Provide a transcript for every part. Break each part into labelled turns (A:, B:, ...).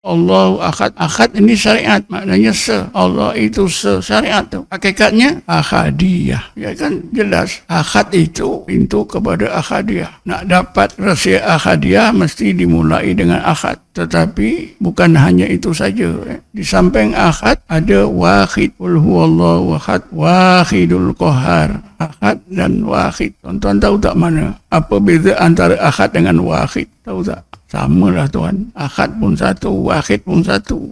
A: Allahu Ahad. Ahad ini syariat, maknanya Allah itu syariat tu. Hakikatnya Ahadiyah. Ya kan jelas. Ahad itu pintu kepada Ahadiyah. Nak dapat rahsia Ahadiyah mesti dimulai dengan Ahad. Tetapi bukan hanya itu saja. Di samping Ahad ada Wahid. Qul huwallahu ahad, Wahidul Qahar. Ahad dan Wahid. Tuan-tuan tahu tak mana? Apa beza antara Ahad dengan Wahid? Tahu tak? Sama lah tuan. Ahad pun satu, Wahid pun satu.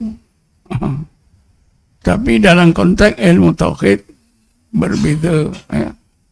A: Tapi dalam konteks ilmu tauhid berbeza.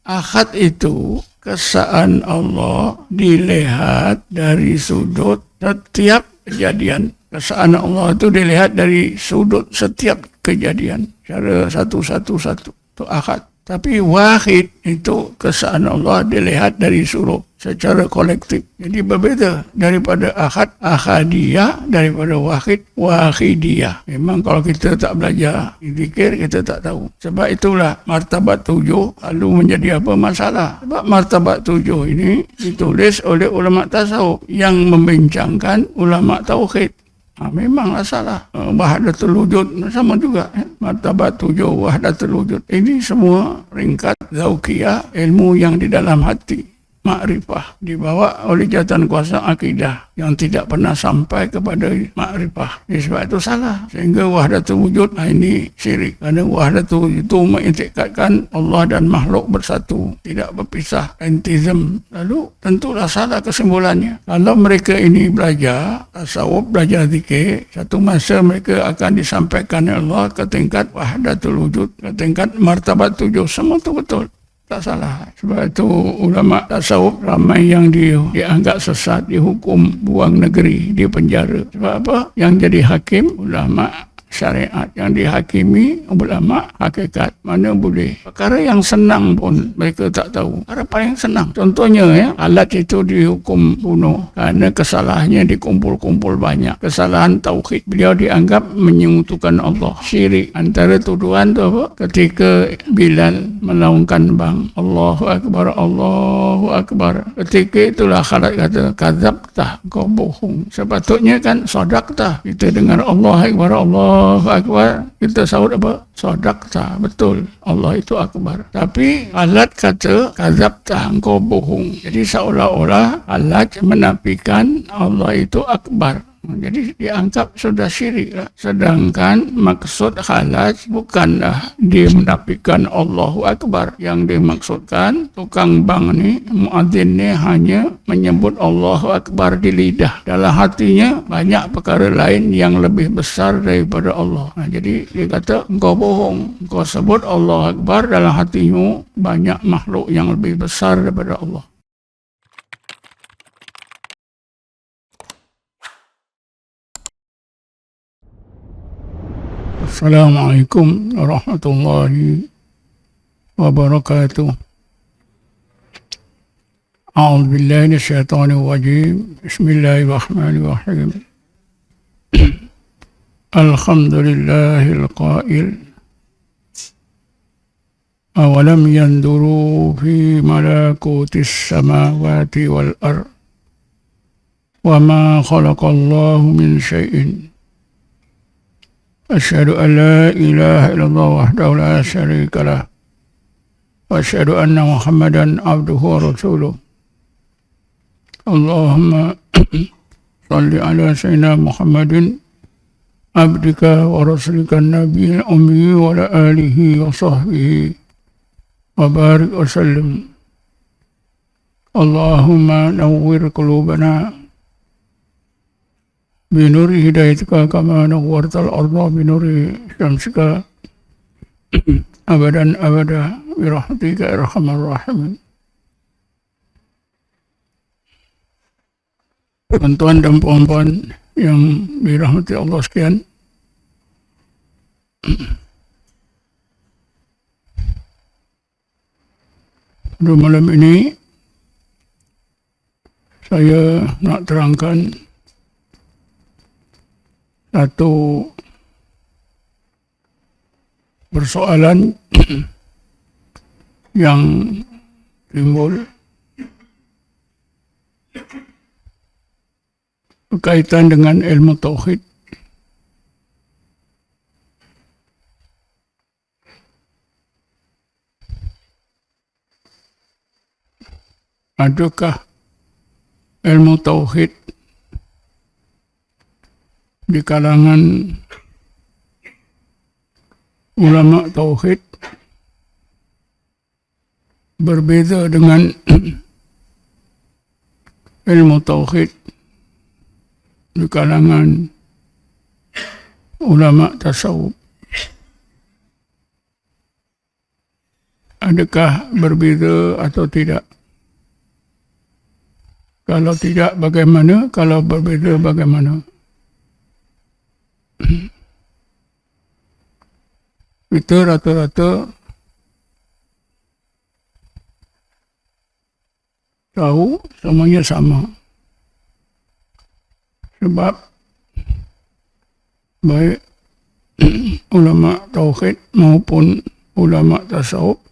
A: Ahad itu kesaan Allah dilihat dari sudut setiap kejadian. Kesaan Allah itu dilihat dari sudut setiap kejadian. Cara satu-satu. Itu Ahad. Tapi Wahid itu kesaan Allah dilihat dari sudut secara kolektif. Jadi berbeza daripada Ahad, Ahadiyah, daripada Wahid, Wahidiyah. Memang kalau kita tak belajar zikir, kita tak tahu. Sebab itulah martabat 7 lalu menjadi apa masalah. Sebab martabat 7 ini ditulis oleh ulama tasawuf yang membincangkan ulama tauhid. Memanglah salah. Wahdatul wujud sama juga. Martabat 7 wahdatul wujud. Ini semua ringkat zaukiyah, ilmu yang di dalam hati. Makrifah dibawa oleh jawatan kuasa akidah yang tidak pernah sampai kepada makrifah. Sebab itu salah. Sehingga wahdatul wujud ini syirik. Kerana wahdatul wujud itu mengiktikadkan Allah dan makhluk bersatu, tidak berpisah, antisem. Lalu tentulah salah kesimpulannya. Kalau mereka ini belajar tasawuf, belajar zikir, satu masa mereka akan disampaikan Allah ke tingkat wahdatul wujud, ke tingkat martabat 7. Semua itu betul. Tak salah. Sebab itu ulama tasawuf ramai yang dianggap sesat, dihukum buang negeri, di penjara. Sebab apa? Yang jadi hakim ulama syariat, yang dihakimi ulama hakikat. Mana boleh. Perkara yang senang pun mereka tak tahu. Perkara paling senang. Contohnya alat itu dihukum bunuh kerana kesalahannya dikumpul-kumpul banyak. Kesalahan tauhid. Beliau dianggap menyekutukan Allah. Syirik. Antara tuduhan tu apa? Ketika Bilal melaungkan bang. Allahu Akbar, Allahu Akbar. Ketika itulah Khalid kata, kadzabtah, kau bohong. Sepatutnya kan sadaktah. Kita dengar Allah Akbar, Allahu Akbar, kita sahut apa? Sadaqta, betul. Allah itu akbar. Tapi alat kata kadzabta, engkau bohong. Jadi seolah-olah alat menafikan Allah itu akbar. Jadi dianggap sudah syirik lah. Sedangkan maksud khalaj bukanlah dia menafikan Allahu Akbar. Yang dimaksudkan tukang bang ni, muadzin ni hanya menyebut Allahu Akbar di lidah. Dalam hatinya banyak perkara lain yang lebih besar daripada Allah. Jadi dia kata engkau bohong. Engkau sebut Allahu Akbar, dalam hatimu banyak makhluk yang lebih besar daripada Allah. Assalamualaikum warahmatullahi wabarakatuh. A'udzu billahi minasyaitonir rajim. Bismillahirrahmanirrahim. Alhamdulillahil qail. Awalam yanduru fi malakutis samawati wal ard. Wa ma khalaqallahu min syai'in. Asyhadu an la ilaha illallah wahdahu la syarika lah. Wa asyhadu anna Muhammadan abduhu wa rasuluh. Allahumma salli ala sayyidina Muhammadin abdika wa rasulika nabiyil ummi wa ala alihi wa sahbihi wa barik wa sallim. Allahumma nawwir qulubana binuri hidayatika kama nawwartal arda binuri syamsika abadan abada birahmatika arhamar rahimin. Tuan-tuan dan puan-puan yang dirahmati Allah sekalian, pada malam ini saya nak terangkan satu persoalan yang timbul berkaitan dengan ilmu tauhid. adakah ilmu tauhid di kalangan ulama tauhid berbeza dengan ilmu tauhid di kalangan ulama tasawuf? Adakah berbeza atau tidak? Kalau tidak, bagaimana? Kalau berbeza, bagaimana? Kita rata-rata tahu semuanya sama. Sebab baik ulama tauhid maupun ulama tasawuf,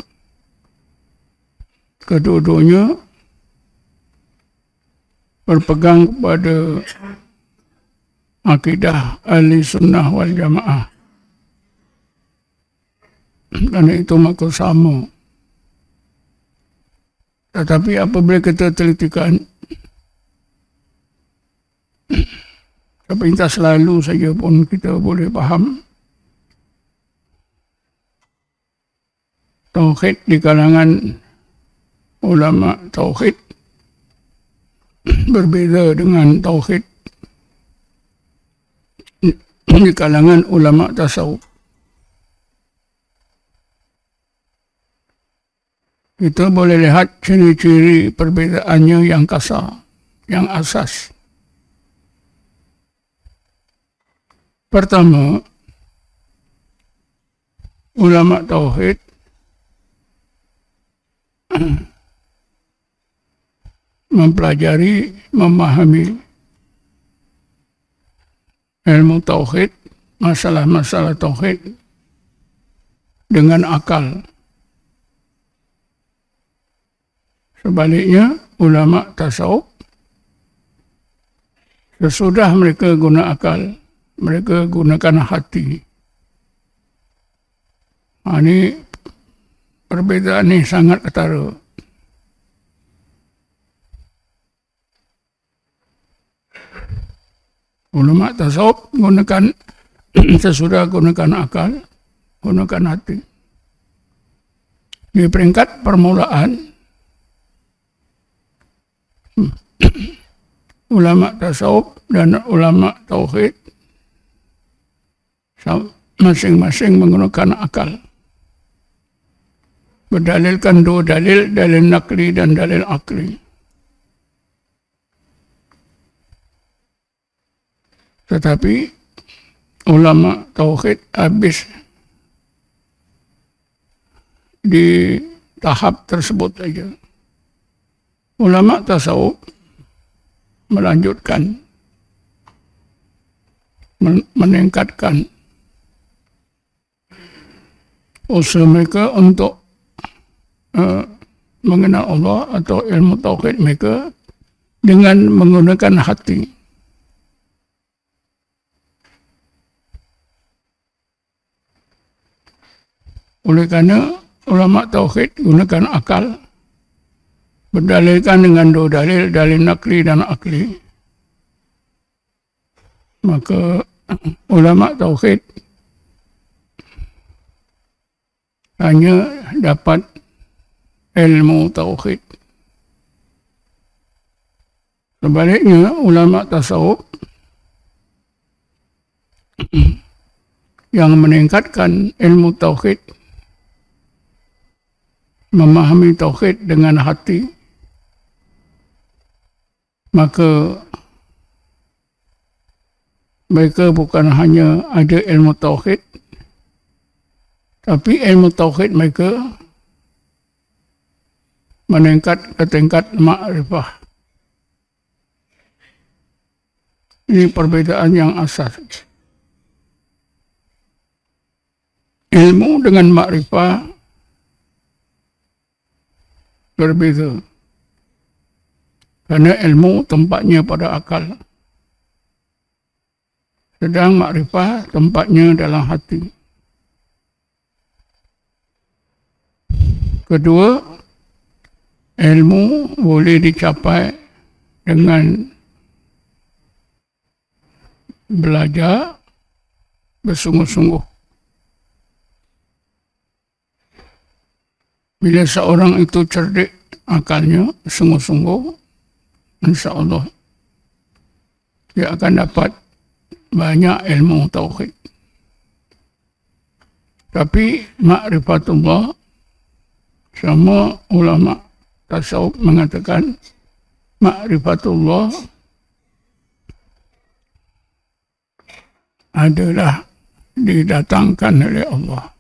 A: kedua-duanya berpegang kepada akidah ahli sunnah wal jamaah. Karena itu maka sama. Tetapi apabila kita telitikan, sepintas selalu saja pun kita boleh faham tauhid di kalangan ulama tauhid berbeza dengan tauhid di kalangan ulama tasawuf. Kita boleh lihat ciri-ciri perbezaannya yang kasar, yang asas. Pertama, ulama tauhid mempelajari, memahami ilmu tauhid, masalah-masalah tauhid dengan akal. Sebaliknya, ulama tasawuf sesudah mereka guna akal, mereka gunakan hati. Ini perbezaan ini sangat ketara. Ulama tasawuf gunakan sesudah gunakan akal, gunakan hati. Di peringkat permulaan, ulama tasawuf dan ulama tauhid masing-masing menggunakan akal. Berdalilkan dua dalil, dalil nakli dan dalil akli. Tetapi ulama tauhid habis di tahap tersebut saja. Ulama tasawuf melanjutkan, meningkatkan usaha mereka untuk mengenal Allah atau ilmu tauhid mereka dengan menggunakan hati. Oleh karena ulama tauhid gunakan akal, berdalilkan dengan dua dalil, dalil nakli dan akli. Maka ulama tauhid hanya dapat ilmu tauhid. Sebaliknya, ulama tasawuf yang meningkatkan ilmu tauhid, memahami tauhid dengan hati, maka mereka bukan hanya ada ilmu tauhid, tapi ilmu tauhid mereka meningkat ke tingkat ma'rifah. Ini perbedaan yang asas. Ilmu dengan ma'rifah berbeza. Karena ilmu tempatnya pada akal. Sedang makrifah tempatnya dalam hati. Kedua, ilmu boleh dicapai dengan belajar bersungguh-sungguh. Bila seorang itu cerdik akalnya sungguh-sungguh, insya-Allah dia akan dapat banyak ilmu tauhid. Tapi ma'rifatullah, semua ulama tasawuf mengatakan ma'rifatullah adalah didatangkan oleh Allah,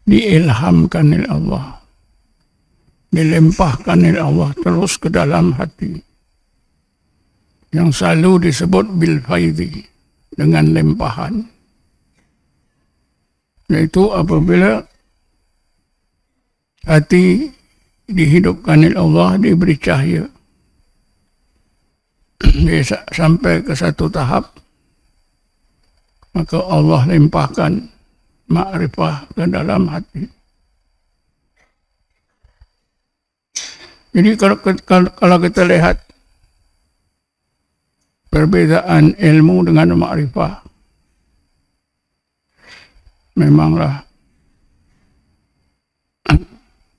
A: diilhamkan oleh Allah, dilempahkan oleh Allah terus ke dalam hati, yang selalu disebut bil faidhi, dengan lempahan. Yaitu apabila hati dihidupkan oleh Allah, diberi cahaya, dia sampai ke satu tahap, maka Allah limpahkan ma'rifah ke dalam hati. Jadi kalau kita lihat perbezaan ilmu dengan ma'rifah, memanglah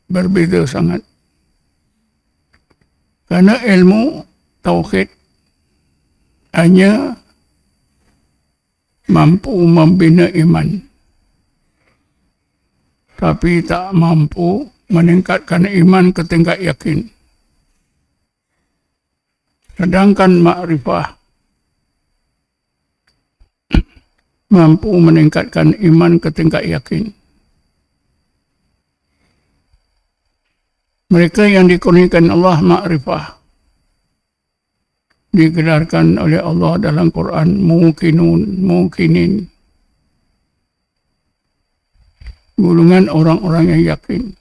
A: berbeza sangat. Karena ilmu tauhid hanya mampu membina iman, tapi tak mampu meningkatkan iman ke tingkat yakin. Sedangkan ma'rifah mampu meningkatkan iman ke tingkat yakin. Mereka yang dikurniakan Allah ma'rifah digelarkan oleh Allah dalam Quran mukinin, golongan orang-orang yang yakin.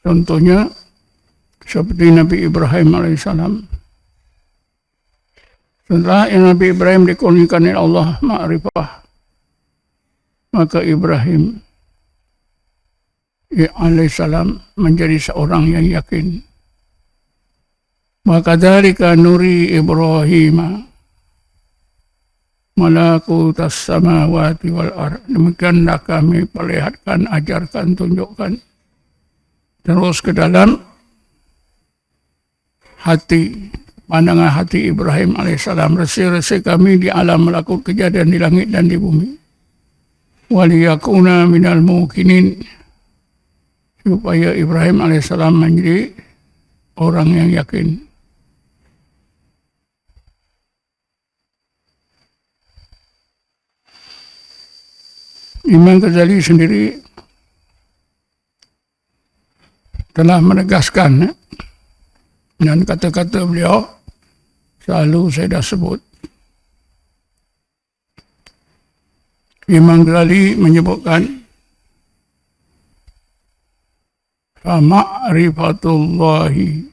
A: Contohnya seperti Nabi Ibrahim alaihissalam. Setelah Nabi Ibrahim dikurniakan oleh Allah ma'rifah, maka Ibrahim alaihissalam menjadi seorang yang yakin. Maka dzalika nuri Ibrahim malakutas samawati wal ardh. Demikianlah kami perlihatkan, ajarkan, tunjukkan terus ke dalam hati, pandangan hati Ibrahim alaihissalam, resi-resi kami di alam melakukan kejadian di langit dan di bumi. Waliyakuna minal mukinin, supaya Ibrahim alaihissalam menjadi orang yang yakin. Imam Ghazali sendiri telah menegaskan, dan kata-kata beliau selalu saya dah sebut. Imam Ghazali menyebutkan, "Ma'rifatullahi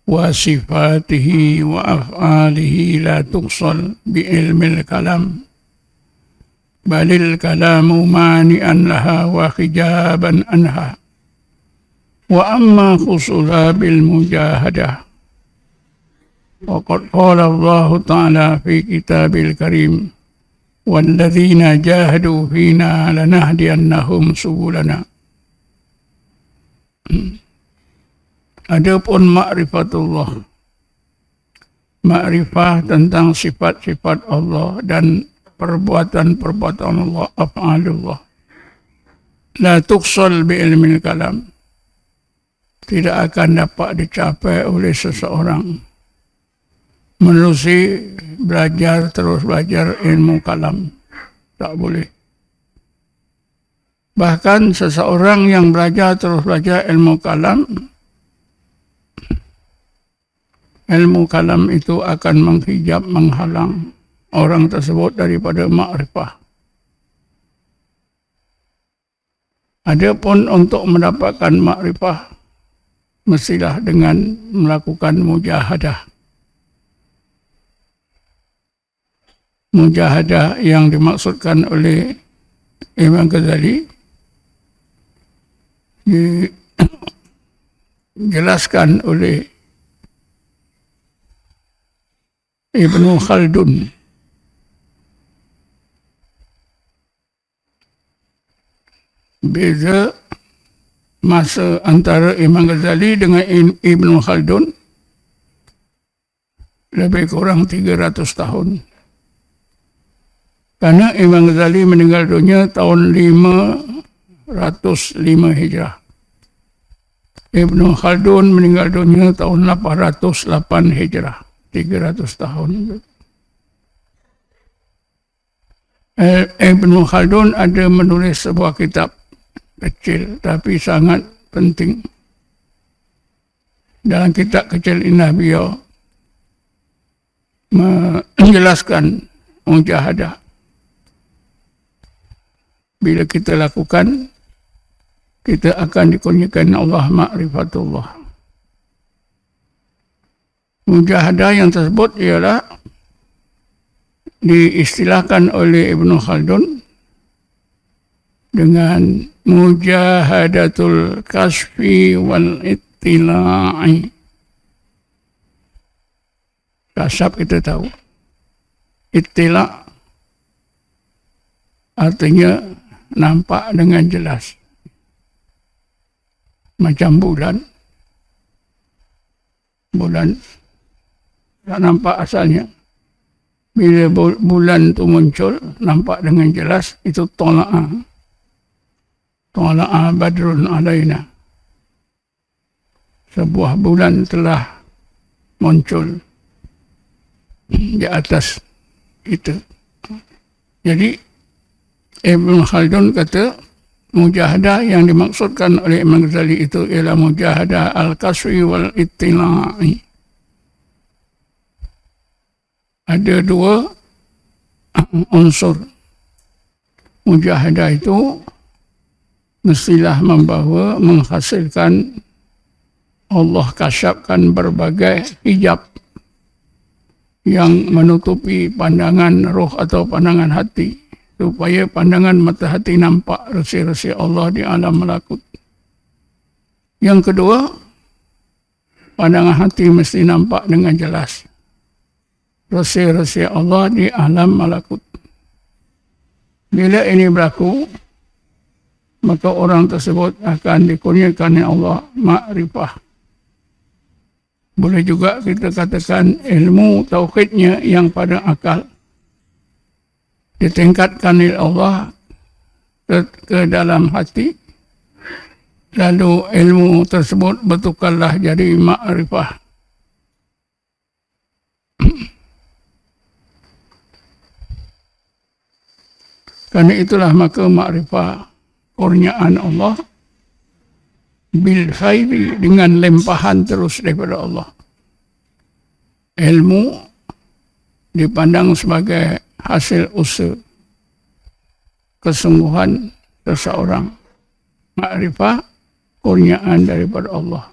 A: wa sifatihi wa af'alihi la tuqsal bi ilmil kalam, balil kalamu mani'an laha wa hijaban anha. Wa amma khusula bil mujahadah. Wa qad qala Allah Ta'ala fi kitabil karim, walladzina jahadu fina lanahdiyannahum subulana." Adapun ma'rifatullah, ma'rifah tentang sifat-sifat Allah dan perbuatan-perbuatan Allah, af'alullah, la tuqsal bi ilmil kalam, tidak akan dapat dicapai oleh seseorang menerusi belajar, terus belajar ilmu kalam. Tak boleh. Bahkan seseorang yang belajar, terus belajar ilmu kalam itu akan menghijab, menghalang orang tersebut daripada ma'rifah. Adapun untuk mendapatkan ma'rifah, mestilah dengan melakukan mujahadah. Mujahadah yang dimaksudkan oleh Imam Ghazali dijelaskan oleh Ibnu Khaldun. Beza masa antara Imam Ghazali dengan Ibnu Khaldun lebih kurang 300 tahun. Karena Imam Ghazali meninggal dunia tahun 505 Hijrah. Ibnu Khaldun meninggal dunia tahun 808 Hijrah. 300 tahun. Ibnu Khaldun ada menulis sebuah kitab kecil tapi sangat penting. Dalam kitab kecil ini beliau menjelaskan mujahadah. Bila kita lakukan, kita akan dikurniakan Allah ma'rifatullah. Mujahadah yang tersebut ialah diistilahkan oleh Ibnu Khaldun dengan mujahadatul kasfi wal ittila'i. Kasab kita tahu. Ittila' artinya nampak dengan jelas. Macam bulan. Bulan tak nampak asalnya. Bila bulan itu muncul, nampak dengan jelas, itu tola'a. Tola'a badrun alaina. Sebuah bulan telah muncul di atas kita. Jadi, Ibn Khaldun kata, mujahadah yang dimaksudkan oleh Imam Ghazali itu ialah mujahadah al-kaswi wal ittila'i. Ada dua unsur. Mujahadah itu mestilah membawa, menghasilkan Allah kasyafkan berbagai hijab yang menutupi pandangan roh atau pandangan hati, supaya pandangan mata hati nampak resi-resi Allah di alam malakut. Yang kedua, pandangan hati mesti nampak dengan jelas resi-resi Allah di alam malakut. Bila ini berlaku, maka orang tersebut akan dikurniakan Allah ma'rifah. Boleh juga kita katakan ilmu tauhidnya yang pada akal ditingkatkan oleh Allah ke dalam hati, lalu ilmu tersebut bertukarlah jadi ma'rifah. Karena itulah maka ma'rifah kurniaan Allah bil faidi, dengan lempahan terus daripada Allah. Ilmu dipandang sebagai hasil usaha kesungguhan seseorang. Ma'rifah kurniaan daripada Allah.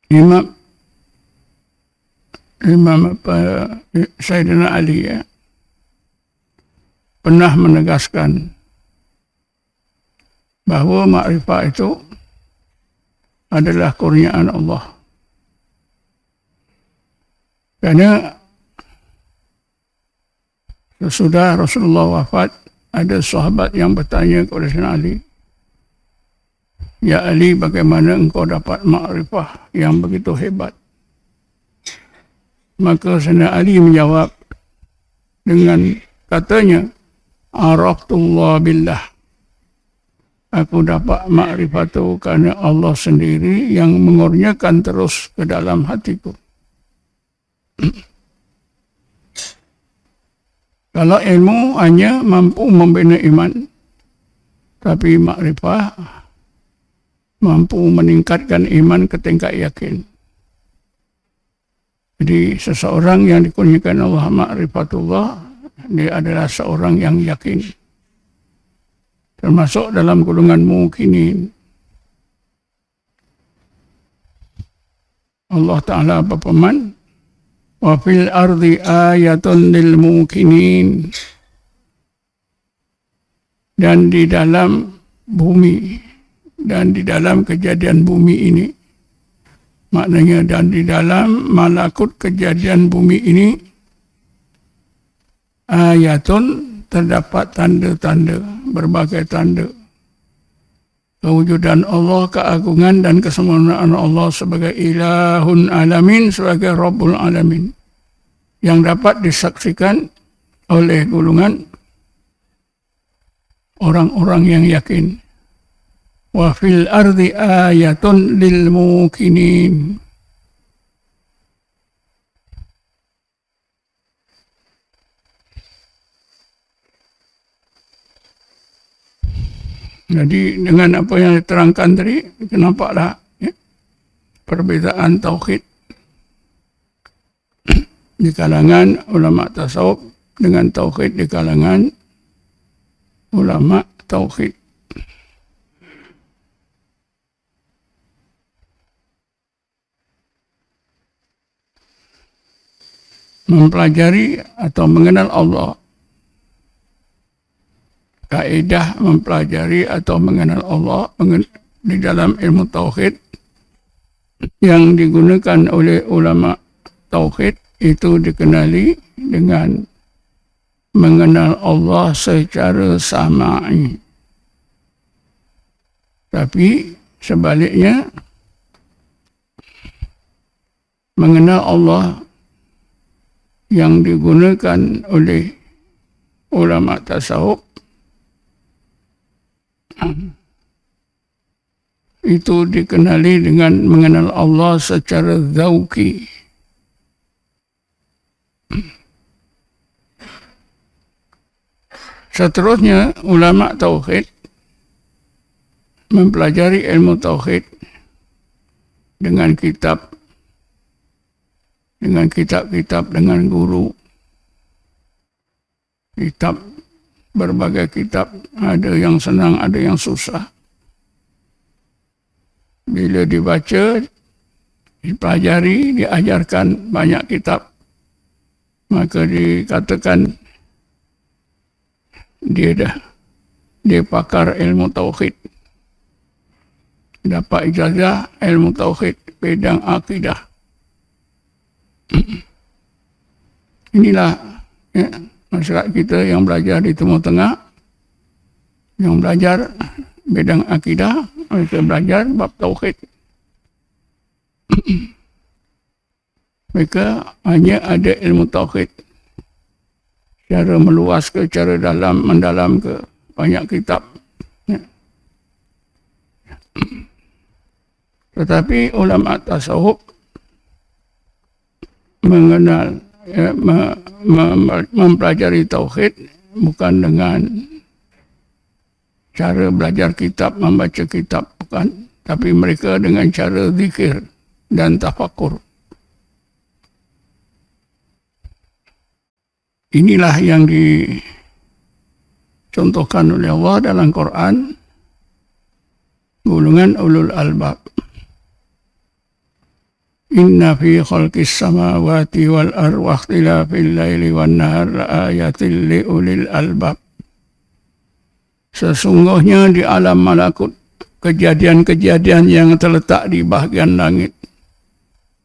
A: Imam Sayyidina Ali pernah menegaskan bahawa ma'rifah itu adalah kurniaan Allah. Karena sesudah Rasulullah wafat, ada sahabat yang bertanya kepada Sayyidina Ali, "Ya Ali, bagaimana engkau dapat ma'rifah yang begitu hebat?" Maka Sayyidina Ali menjawab dengan katanya, "Araftullah billah." Aku dapat makrifat itu kerana Allah sendiri yang mengurniakan terus ke dalam hatiku. Kalau ilmu hanya mampu membina iman, tapi makrifah mampu meningkatkan iman ke tingkat yakin. Jadi seseorang yang dikurniakan Allah ma'rifatullah, dia adalah seorang yang yakin. Termasuk dalam golongan mukminin. Allah Ta'ala berfirman, "Wa fil ardi ayatun lil mukminin." Dan di dalam bumi dan di dalam kejadian bumi ini. Maknanya dan di dalam malakut kejadian bumi ini ayatun terdapat tanda-tanda, berbagai tanda. Kewujudan Allah, keagungan dan kesempurnaan Allah sebagai ilahun alamin, sebagai Rabbul alamin. Yang dapat disaksikan oleh golongan orang-orang yang yakin. Wa fil ardi ayatun lil mukinin. Jadi dengan apa yang diterangkan tadi, nampaklah ya, perbezaan tauhid di kalangan ulama tasawuf dengan tauhid di kalangan ulama tauhid. Mempelajari atau mengenal Allah. Kaedah mempelajari atau mengenal Allah di dalam ilmu tauhid yang digunakan oleh ulama tauhid itu dikenali dengan mengenal Allah secara sama'i. Tapi sebaliknya, mengenal Allah yang digunakan oleh ulama tasawuf itu dikenali dengan mengenal Allah secara zauqi. Seterusnya, ulama tauhid mempelajari ilmu tauhid dengan kitab-kitab, dengan guru. Kitab, berbagai kitab, ada yang senang, ada yang susah. Bila dibaca, dipelajari, diajarkan banyak kitab, maka dikatakan dia pakar ilmu tauhid. Dapat ijazah ilmu tauhid, bidang akidah. Inilah ya, masyarakat kita yang belajar di Timur Tengah, yang belajar bidang akidah, mereka belajar bab tauhid. Mereka hanya ada ilmu tauhid. Cara meluas ke, cara mendalam ke, banyak kitab. Ya. Tetapi ulama tasawuf mengenal, ya, mempelajari tauhid bukan dengan cara belajar kitab, membaca kitab, bukan. Tapi mereka dengan cara zikir dan tafakur. Inilah yang dicontohkan oleh Allah dalam Quran, golongan ulul albab. Inna fi khalqis samawati wal ardi wa ikhtilafil laili wan nahar laayatil liulil albab. Sesungguhnya di alam malakut, kejadian-kejadian yang terletak di bahagian langit,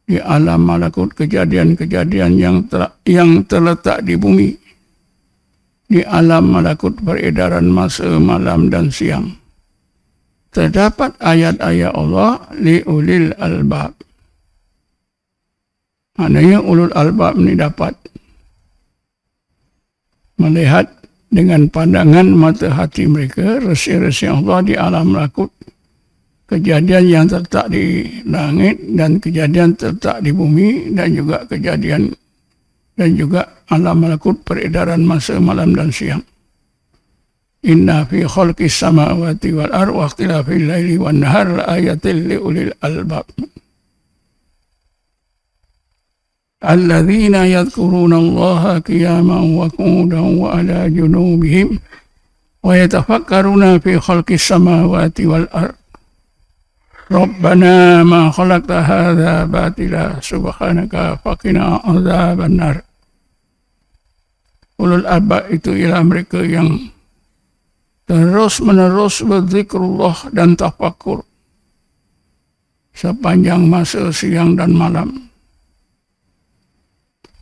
A: di alam malakut, kejadian-kejadian yang terletak di bumi, di alam malakut peredaran masa malam dan siang, terdapat ayat-ayat Allah liulil albab. Maknanya ulul albab ini dapat melihat dengan pandangan mata hati mereka resi-resi Allah di alam malakut, kejadian yang terletak di langit dan kejadian terletak di bumi, dan juga kejadian dan juga alam malakut peredaran masa malam dan siang. Inna fi khalqis samawati wal ardi wa ikhtilafil laili wan nahar laayatil liulil albab. Alladzina yadhkuruna Allaha qiyaman wa qu'udan wa ala junubihim wa yatafakkaruna fi khalqis samawati wal ardi. Rabbana ma khalaqta hadza batila subhanaka faqina adzabannar. Ulul albab itu ialah mereka yang terus menerus berzikrullah dan tafakur sepanjang masa siang dan malam.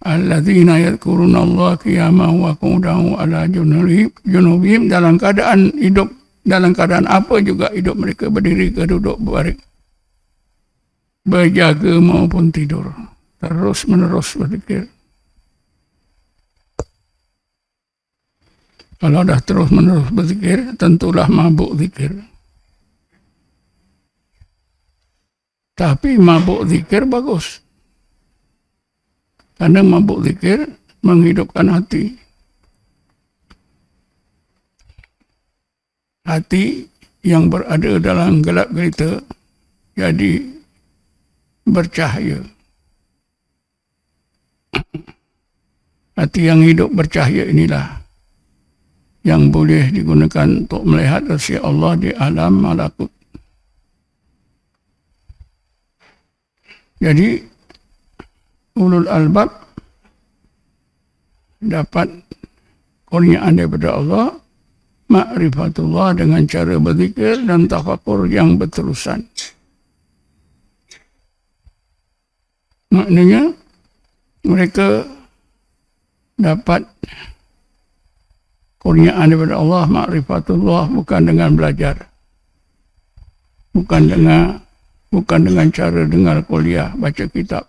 A: Alladzina yadhkuruna Allah qiyaman wa qu'udan ala junubihim, dalam keadaan hidup, dalam keadaan apa juga hidup mereka, berdiri ke duduk berbaring, berjaga maupun tidur, terus menerus berzikir. Kalau dah terus menerus berzikir, tentulah mabuk zikir. Tapi mabuk zikir bagus. Karena mabuk zikir menghidupkan hati. Hati yang berada dalam gelap gelita jadi bercahaya. Hati yang hidup bercahaya inilah yang boleh digunakan untuk melihat rahsia Allah di alam malakut. Jadi ulul albab dapat kurniaan daripada Allah, ma'rifatullah, dengan cara berzikir dan tafakur yang berterusan. Maknanya mereka dapat kurniaan daripada Allah, ma'rifatullah, bukan dengan belajar, bukan dengan cara dengar kuliah, baca kitab,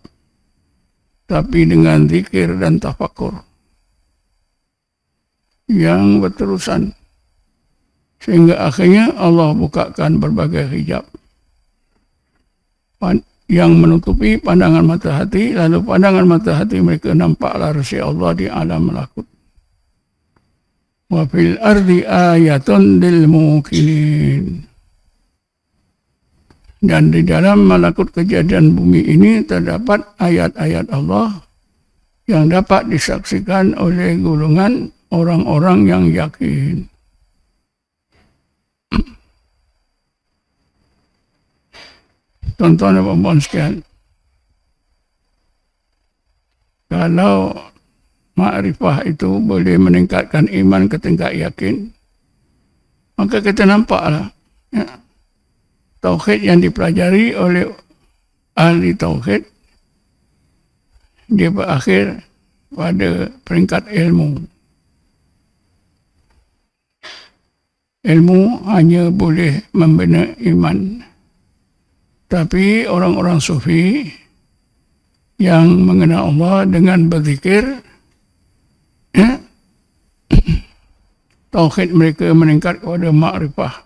A: tapi dengan zikir dan tafakur yang berterusan, sehingga akhirnya Allah bukakan berbagai hijab yang menutupi pandangan mata hati, lalu pandangan mata hati mereka nampaklah rahsia Allah di alam malakut. Wa fil ardi ayatun lil muqinin, dan di dalam malakut kejadian bumi ini terdapat ayat-ayat Allah yang dapat disaksikan oleh golongan orang-orang yang yakin. Tuan-tuan dan puan-puan sekalian, kalau ma'rifah itu boleh meningkatkan iman ke tingkat yakin, maka kita nampaklah ya, tauhid yang dipelajari oleh ahli tauhid dia berakhir pada peringkat ilmu. Ilmu hanya boleh membina iman. Tapi orang-orang sufi yang mengenal Allah dengan berzikir, ya, tauhid mereka meningkat kepada ma'rifah.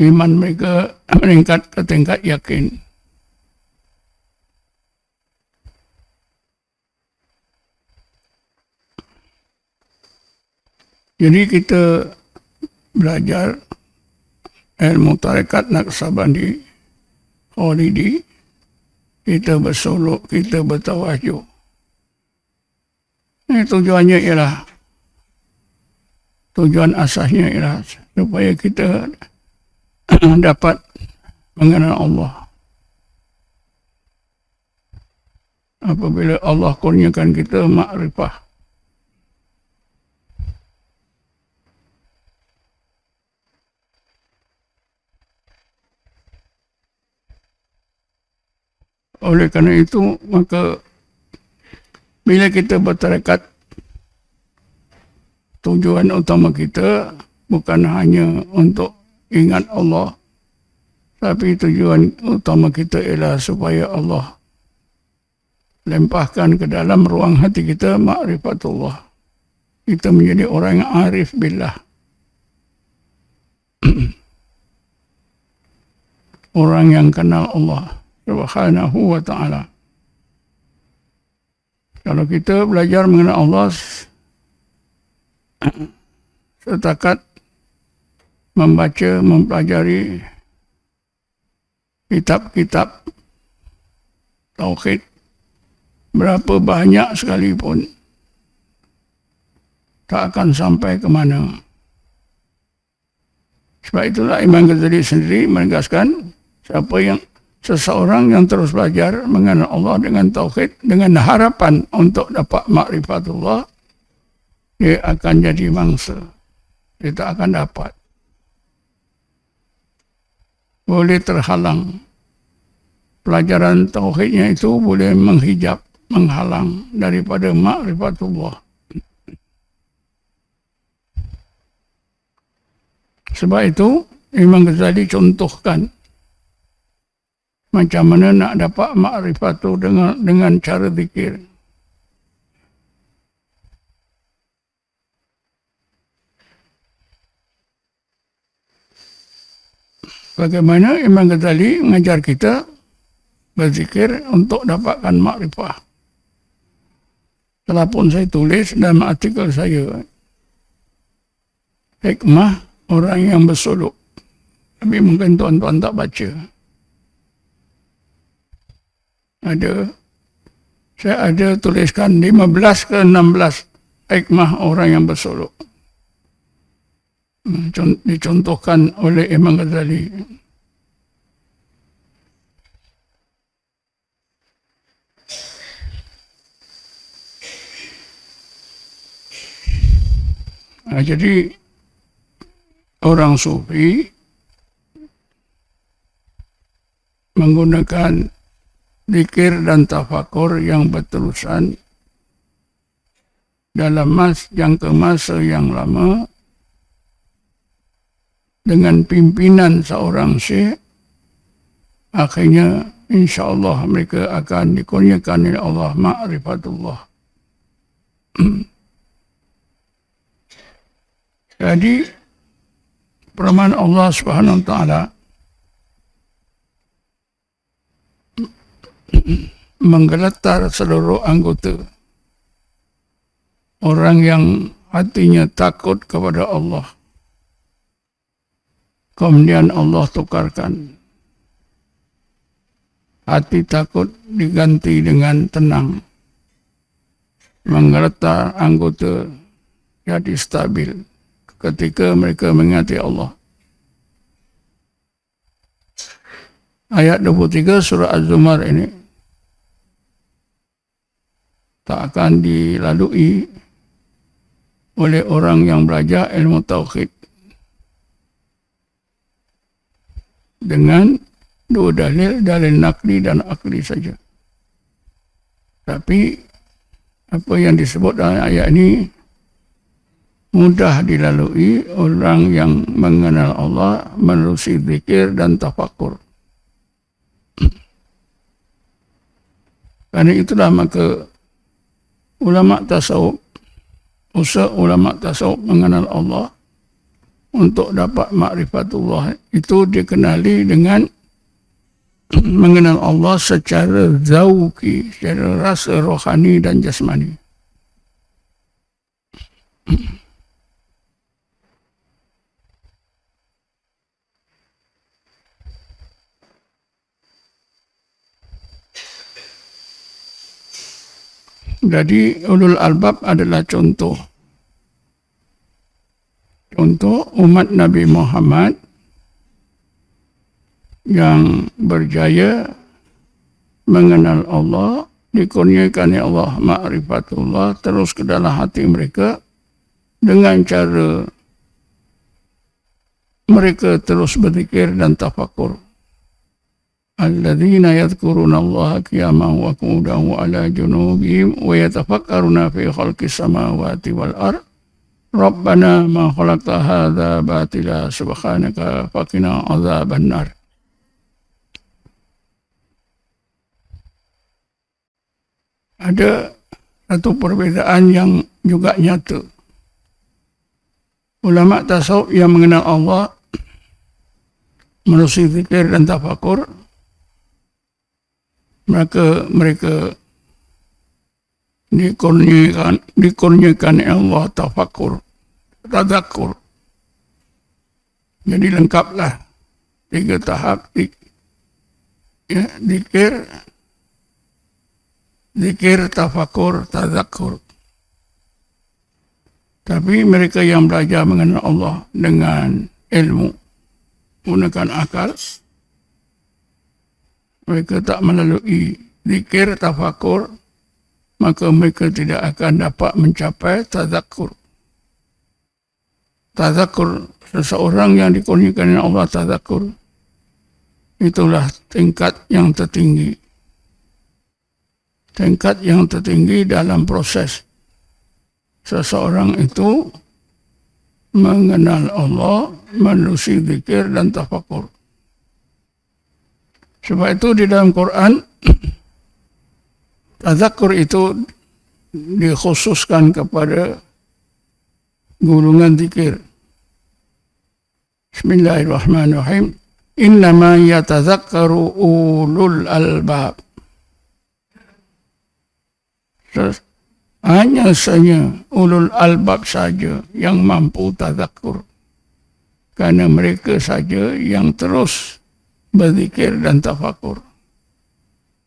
A: Iman mereka meningkat ke tingkat yakin. Jadi kita belajar ilmu tarekat Naqsabandi, Khalidi, kita bersolok, kita bertawajuh. Ini tujuannya ialah, tujuan asasnya ialah supaya kita dapat mengenal Allah. Apabila Allah kurniakan kita makrifah, oleh kerana itu, maka bila kita bertarekat, tujuan utama kita bukan hanya untuk ingat Allah, tapi tujuan utama kita ialah supaya Allah lempahkan ke dalam ruang hati kita ma'rifatullah. Kita menjadi orang yang arif billah. Orang yang kenal Allah Subhanahu wa ta'ala. Kalau kita belajar mengenal Allah setakat membaca, mempelajari kitab-kitab tauhid berapa banyak sekalipun, tak akan sampai ke mana. Sebab itulah Imam Ghazali sendiri menegaskan, seseorang yang terus belajar mengenal Allah dengan tauhid, dengan harapan untuk dapat makrifatullah, dia akan jadi mangsa dia tak akan dapat. Boleh terhalang. Pelajaran tauhidnya itu boleh menghijab, menghalang daripada ma'rifatullah. Sebab itu Imam Ghazali contohkan macam mana nak dapat ma'rifat itu dengan cara zikir. Bagaimana Imam Ghazali mengajar kita berzikir untuk dapatkan makrifah. Telah pun saya tulis dalam artikel saya, hikmah orang yang bersolok. Tapi mungkin tuan-tuan tak baca. Saya ada tuliskan 15 ke 16 hikmah orang yang bersolok. Dicontohkan oleh Imam Ghazali. Jadi orang sufi menggunakan zikir dan tafakur yang berterusan dalam jangka masa yang lama dengan pimpinan seorang syekh. Akhirnya insya-Allah mereka akan dikurniakan oleh Allah ma'rifatullah. Jadi firman Allah Subhanahu wa taala menggeletar seluruh anggota orang yang hatinya takut kepada Allah. Kemudian Allah tukarkan hati takut diganti dengan tenang. Menggeletar anggota jadi stabil ketika mereka mengingati Allah. Ayat 23 surah Az-Zumar ini tak akan dilalui oleh orang yang belajar ilmu tauhid dengan dua dalil nakli dan akli saja. Tapi apa yang disebut dalam ayat ini mudah dilalui orang yang mengenal Allah menerusi zikir dan tafakur. Karena itulah maka ulama tasawuf, usaha ulama tasawuf mengenal Allah untuk dapat ma'rifatullah itu dikenali dengan mengenal Allah secara zauki, secara rasa rohani dan jasmani. Jadi ulul albab adalah contoh umat Nabi Muhammad yang berjaya mengenal Allah, dikurniakan Allah ma'rifatullah terus ke dalam hati mereka dengan cara mereka terus berzikir dan tafakur. Alladzina yadhkuruna Allah qiyaman wa qu'udan wa 'ala junubihim wa yatafakkaruna fi khalqis samawati wal ardh. Rabbana ma khalaqta hadza batila subhanaka faqina 'adzabannar. Ada satu perbezaan yang juga nyata. Ulama tasawuf yang mengenal Allah menerusi zikir dan tafakur, mereka dikurniakan Allah tafakur, tadzakur. Jadi lengkaplah 3 tahap zikir, tafakur, tadzakur. Tapi mereka yang belajar mengenal Allah dengan ilmu, menggunakan akal, mereka tak melalui zikir, tafakur, maka mereka tidak akan dapat mencapai tadzakur. Tazakur, seseorang yang dikurniakan Allah tazakur, itulah tingkat yang tertinggi. Tingkat yang tertinggi dalam proses seseorang itu mengenal Allah melalui zikir dan tafakur. Sebab itu di dalam Quran tazakur itu dikhususkan kepada golongan zikir. Bismillahirrahmanirrahim. Innama yatazakkaru ulul albab. Hanya saja ulul albab saja yang mampu tazakur. Karena mereka saja yang terus berzikir dan tafakur.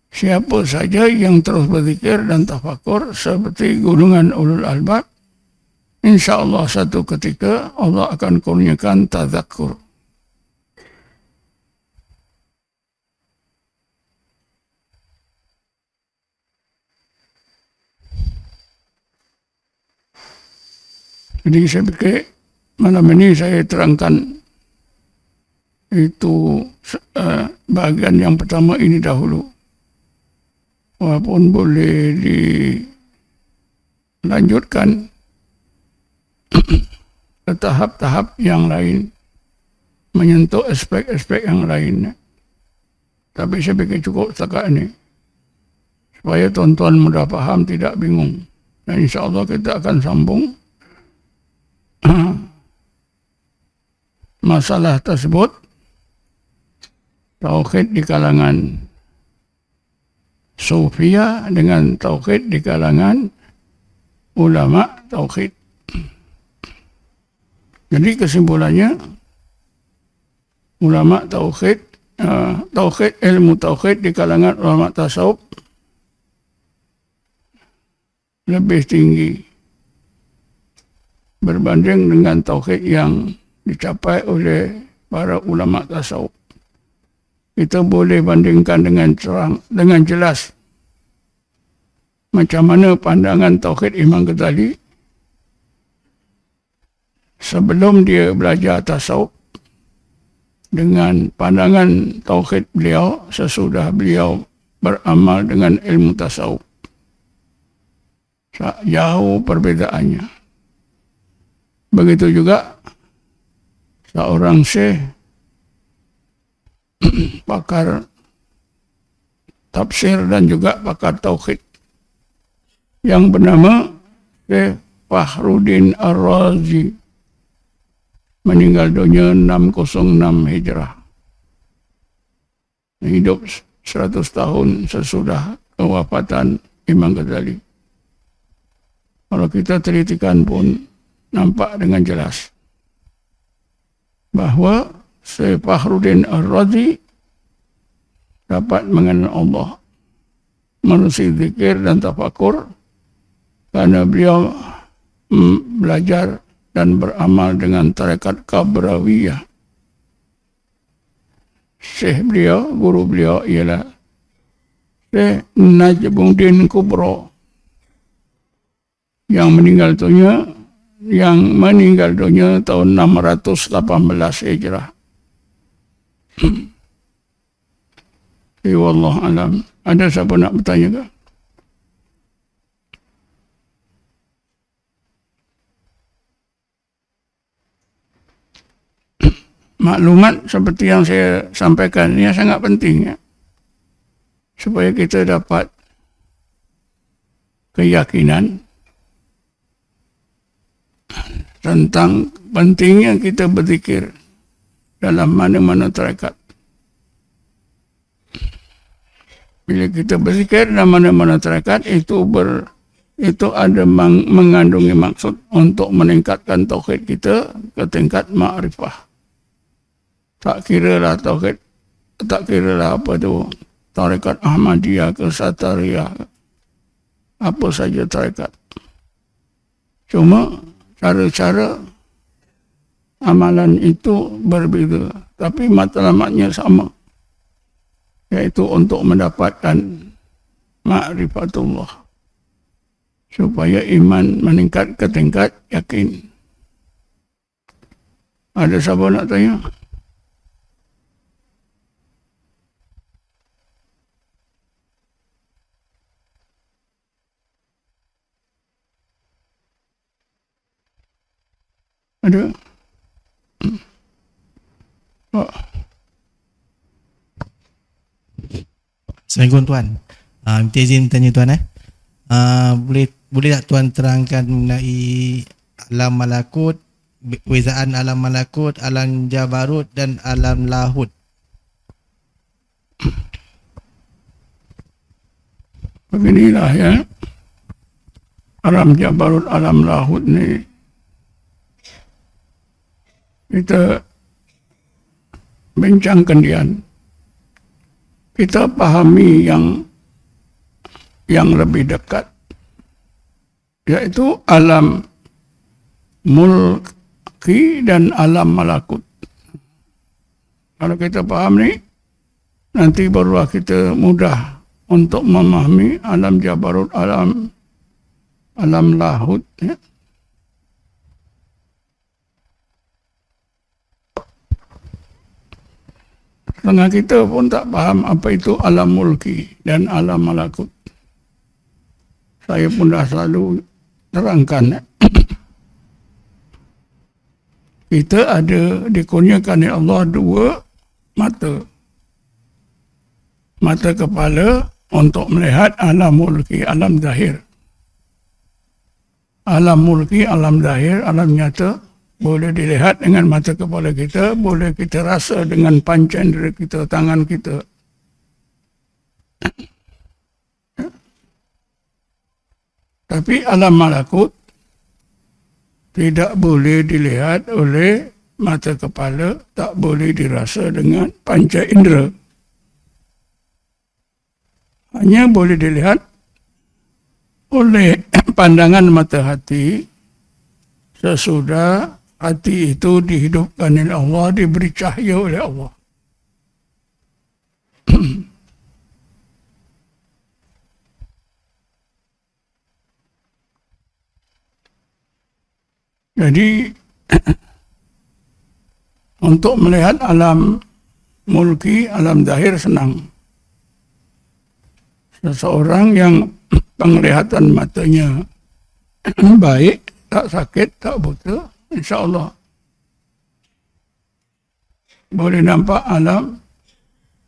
A: Siapa saja yang terus berzikir dan tafakur seperti golongan ulul albab, insya-Allah satu ketika Allah akan kurniakan tazakur. Jadi saya pikir malam ini saya terangkan itu bahagian yang pertama ini dahulu. Walaupun boleh dilanjutkan ke tahap-tahap yang lain, menyentuh aspek-aspek yang lain. Tapi saya pikir cukup setakat ini, supaya tuan-tuan mudah faham, tidak bingung. Dan insya-Allah kita akan sambung masalah tersebut, tauhid di kalangan Sufia dengan tauhid di kalangan ulama tauhid. Jadi kesimpulannya, ulama tauhid, ilmu tauhid di kalangan ulama tasawuf lebih tinggi berbanding dengan tauhid yang dicapai oleh para ulama tasawuf. Kita boleh bandingkan dengan terang, dengan jelas macam mana pandangan tauhid Imam Ghazali sebelum dia belajar tasawuf dengan pandangan tauhid beliau sesudah beliau beramal dengan ilmu tasawuf. Jauh perbezaannya. Begitu juga seorang syekh pakar tafsir dan juga pakar tauhid yang bernama Syekh Fakhruddin Ar-Razi, meninggal dunia 606 Hijrah. Hidup 100 tahun sesudah kewafatan Imam Ghazali. Kalau kita telitikan pun nampak dengan jelas bahwa Syekh Fakhruddin Ar-Razi dapat mengenal Allah melalui zikir dan tafakur karena beliau belajar dan beramal dengan tarekat Kabrawiyah. Syekh beliau, guru beliau ialah Syekh Najmuddin Kubro yang meninggal dunia tahun 618 Hijrah. Wallahu alam. Ada siapa nak bertanya ke? Maklumat seperti yang saya sampaikan ini sangat penting ya, supaya kita dapat keyakinan tentang pentingnya kita berzikir dalam mana-mana tarekat. Bila kita berzikir dalam mana-mana tarekat, itu ada mengandungi maksud untuk meningkatkan tauhid kita ke tingkat ma'rifah. Tak kira lah tauhid, tak kira lah apa tu, tarekat Ahmadiyah ke Satariyah, apa saja tarekat. Cuma cara-cara amalan itu berbeza, tapi matlamatnya sama, yaitu untuk mendapatkan ma'rifatullah, supaya iman meningkat ke tingkat yakin. Ada siapa nak tanya? Ada? Oh.
B: Assalamualaikum Tuan. Minta izin tanya Tuan boleh tak Tuan terangkan mengenai alam malakut, perbezaan alam malakut, alam jabarut dan alam lahut?
A: Beginilah ya. Alam jabarut, alam lahut ni kita bincangkan dia. Kita pahami yang lebih dekat, yaitu alam mulki dan alam malakut. Kalau kita paham ni, nanti barulah kita mudah untuk memahami alam jabarut, alam lahut. Ya. Setengah kita pun tak faham apa itu alam mulki dan alam malakut. Saya pun dah selalu terangkan. Kita ada dikurniakan oleh Allah dua mata. Mata kepala untuk melihat alam mulki, alam zahir. Alam mulki, alam zahir, alam nyata boleh dilihat dengan mata kepala kita, boleh kita rasa dengan panca indera kita, tangan kita. Tapi alam malakut tidak boleh dilihat oleh mata kepala, tak boleh dirasa dengan panca indera. Hanya boleh dilihat oleh pandangan mata hati sesudah hati itu dihidupkan oleh Allah, diberi cahaya oleh Allah. Jadi untuk melihat alam mulki, alam zahir senang. Seseorang yang penglihatan matanya baik, tak sakit, tak buta, insya-Allah boleh nampak alam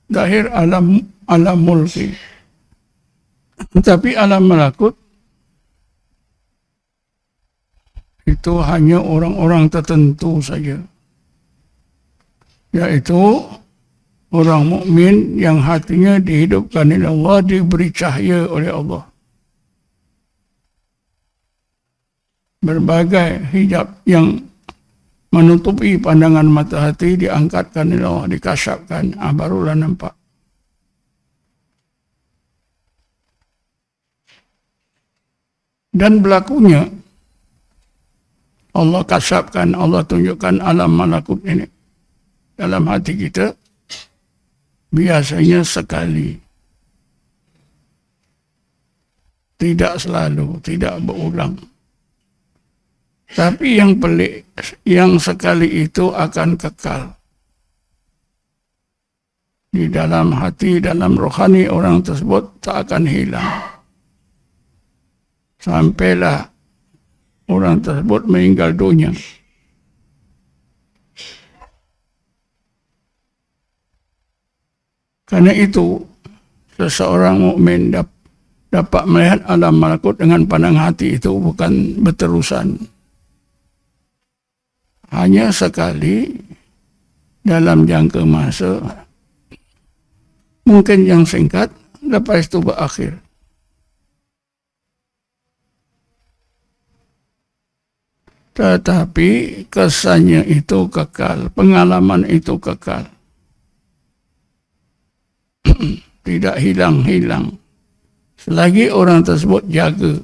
A: zahir, alam mulki. Tapi alam malakut itu hanya orang-orang tertentu saja, yaitu orang mukmin yang hatinya dihidupkan oleh Allah, diberi cahaya oleh Allah. Berbagai hijab yang menutupi pandangan mata hati diangkatkan oleh Allah, dikasyafkan, barulah nampak. Dan berlakunya Allah kasyafkan, Allah tunjukkan alam malakut ini dalam hati kita biasanya sekali, tidak selalu, tidak berulang. Tapi yang pelik, yang sekali itu akan kekal di dalam hati, dalam rohani orang tersebut, tak akan hilang sampailah orang tersebut meninggal dunia. Karena itu seseorang mukmin dapat melihat alam malakut dengan pandang hati itu bukan berterusan. Hanya sekali dalam jangka masa, mungkin yang singkat, lepas itu berakhir. Tetapi kesannya itu kekal, pengalaman itu kekal. Tidak hilang-hilang. Selagi orang tersebut jaga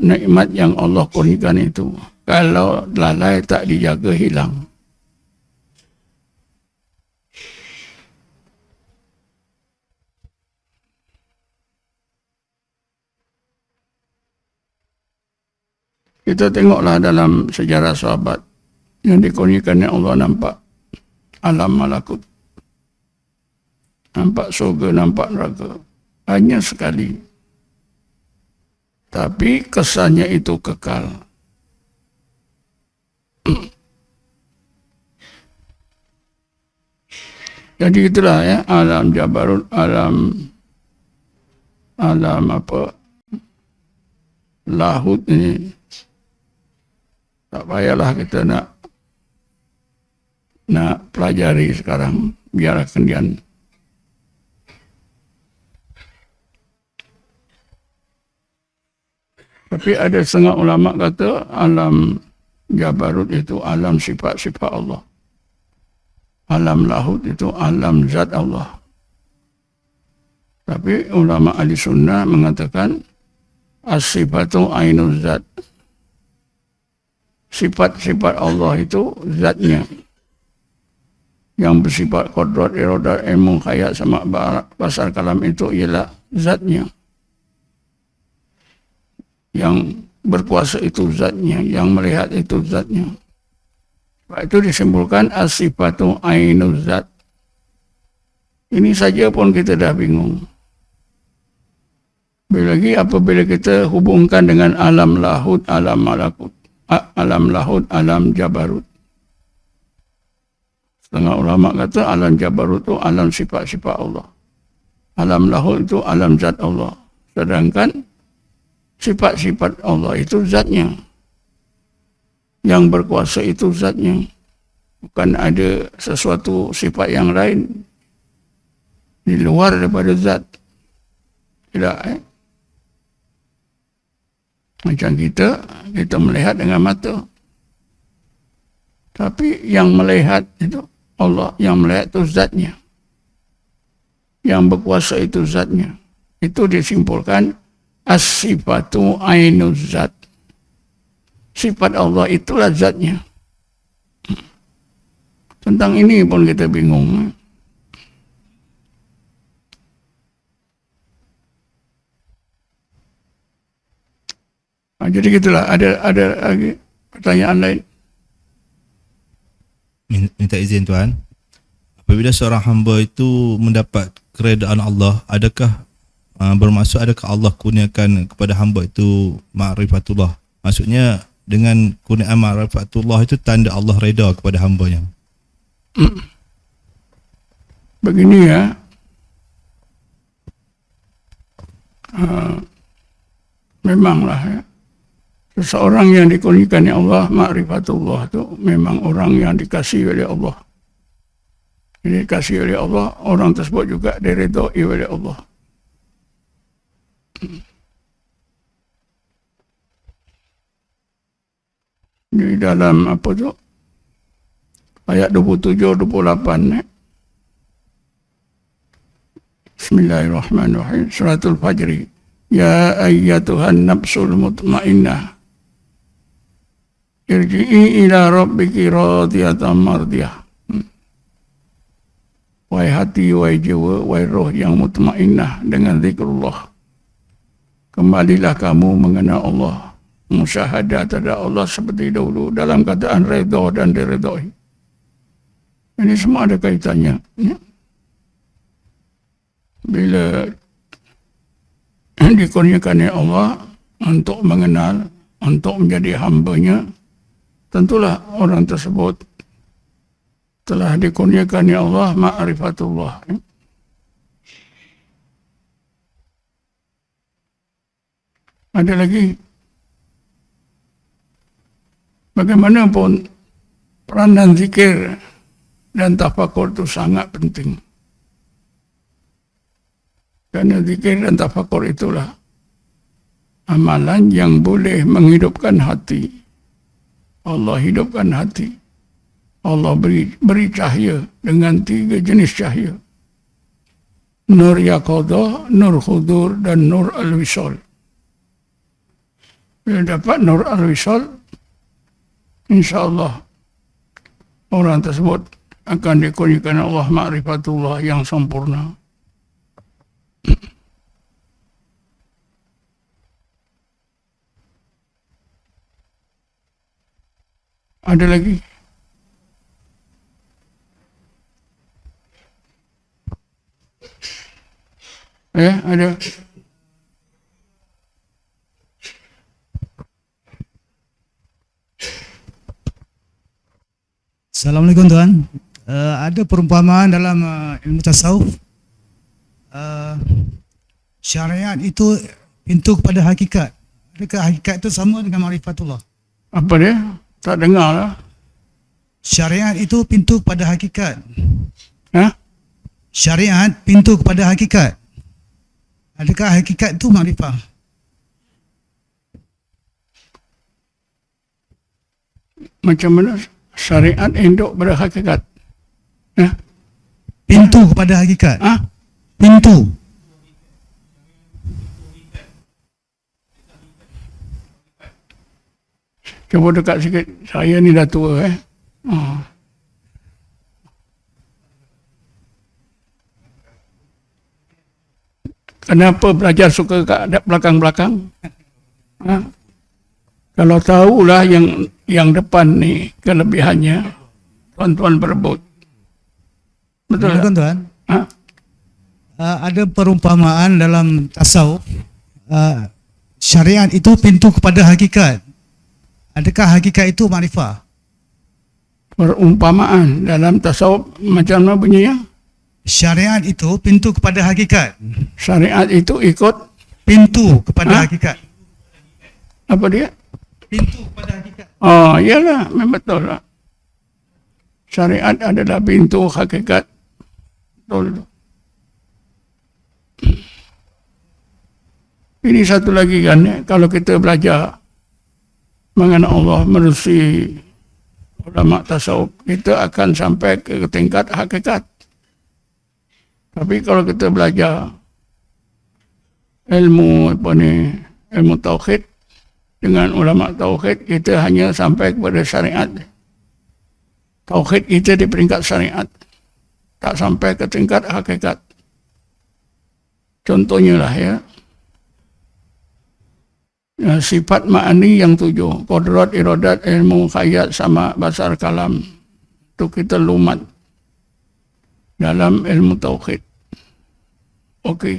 A: nikmat yang Allah kurniakan itu. Kalau lalai tak dijaga, hilang. Kita tengoklah dalam sejarah sahabat yang dikurniakan Allah nampak alam malakut, nampak surga, nampak neraka, hanya sekali. Tapi kesannya itu kekal. Jadi itulah ya, alam jabarut, alam lahut ini. Tak payahlah kita nak pelajari sekarang, biar kemudian. Tapi ada setengah ulama kata alam jabarut itu alam sifat-sifat Allah. Alam lahut itu alam zat Allah. Tapi ulama ahli sunnah mengatakan as-sifatu ainul zat. Sifat-sifat Allah itu zatnya. Yang bersifat qudrat, iradah, ilmu, khayat, sama basar, kalam itu ialah zatnya. Yang berkuasa itu zatnya, yang melihat itu zatnya. Sebab itu disimpulkan as-sifatu ainul zat. Ini saja pun kita dah bingung. Lagi apabila kita hubungkan dengan alam lahut, alam malakut, alam lahut, alam jabarut. Setengah ulama kata alam jabarut itu alam sifat-sifat Allah. Alam lahut itu alam zat Allah. Sedangkan sifat-sifat Allah itu zatnya. Yang berkuasa itu zatnya. Bukan ada sesuatu sifat yang lain di luar daripada zat. Tidak. Macam kita melihat dengan mata. Tapi yang melihat itu Allah, yang melihat itu zatnya. Yang berkuasa itu zatnya. Itu disimpulkan as-sifatu ainuz zat. Sifat Allah itulah zatnya. Tentang ini pun kita bingung. Nah, jadi gitulah. Ada lagi pertanyaan lain.
B: Minta izin Tuan. Apabila seorang hamba itu mendapat keredaan Allah, adakah bermaksud adakah Allah kurniakan kepada hamba itu ma'rifatullah? Maksudnya dengan kurniaan ma'rifatullah itu tanda Allah reda kepada hambanya.
A: Begini ya. Memanglah ya. Seseorang yang dikurniakan Allah ma'rifatullah itu memang orang yang dikasihi oleh Allah. Jadi dikasihi oleh Allah, orang tersebut juga diredai oleh Allah. Di dalam apa tu? Ayat 27-28 Bismillahirrahmanirrahim. Suratul Fajri. Ya ayyatuhan nafsul mutmainnah. Irji'i ila rabbiki radiyatan mardiyah. Wahai hati, wahai jiwa, wahai roh yang mutmainnah dengan zikrullah. Kembalilah kamu mengenal Allah. Musyahadah terhadap Allah seperti dahulu dalam keadaan redha dan diredai. Ini semua ada kaitannya. Ya? Bila dikurniakan Allah untuk mengenal, untuk menjadi hambanya, tentulah orang tersebut telah dikurniakan Allah ma'rifatullah. Ya? Ada lagi. Bagaimanapun peranan zikir dan tafakur itu sangat penting. Karena zikir dan tafakur itulah amalan yang boleh menghidupkan hati. Allah hidupkan hati. Allah beri cahaya dengan 3 jenis cahaya. Nur yaqadah, nur khudur, dan nur al-wisal. Bila dapat nur al-wisal, InsyaAllah orang tersebut akan dikurniakan Allah ma'rifatullah yang sempurna. Ada lagi Ada.
C: Assalamualaikum tuan. Ada perumpamaan dalam ilmu tasawuf. Syariat itu pintu kepada hakikat. Adakah hakikat itu sama dengan ma'rifatullah?
A: Apa dia? Tak dengar lah.
C: Syariat itu pintu kepada hakikat.
A: Ha?
C: Syariat pintu kepada hakikat. Adakah hakikat itu ma'rifah?
A: Macam mana syariat induk pada hakikat?
C: Pintu kepada hakikat.
A: Ha?
C: Pintu.
A: Cuba dekat sikit. Saya ni dah tua. Kenapa belajar suka kat belakang-belakang? Ha? Kalau tahulah yang depan ni kelebihannya, tuan-tuan berebut. Betul tak?
C: Assalamualaikum tuan.
A: Ha?
C: Ada perumpamaan dalam tasawuf. Syariat itu pintu kepada hakikat. Adakah hakikat itu ma'rifah?
A: Perumpamaan dalam tasawuf macam mana bunyinya?
C: Syariat itu pintu kepada hakikat.
A: Syariat itu ikut
C: Pintu kepada
A: Ha?
C: hakikat.
A: apa dia?
C: Pintu kepada hakikat.
A: Oh, iyalah, memang betul lah. Syariat adalah pintu hakikat. Betul. Ini satu lagi kan, kalau kita belajar mengenai Allah menerusi ulama tasawuf, kita akan sampai ke tingkat hakikat. Tapi kalau kita belajar ilmu ilmu tauhid dengan ulama tauhid, kita hanya sampai kepada syariat. Tauhid kita di peringkat syariat, tak sampai ke tingkat hakikat. Contohnya lah ya, sifat ma'ani yang 7, qudrat, iradat, ilmu, khayat, sama, basar, kalam, itu kita lumat dalam ilmu tauhid. Okey.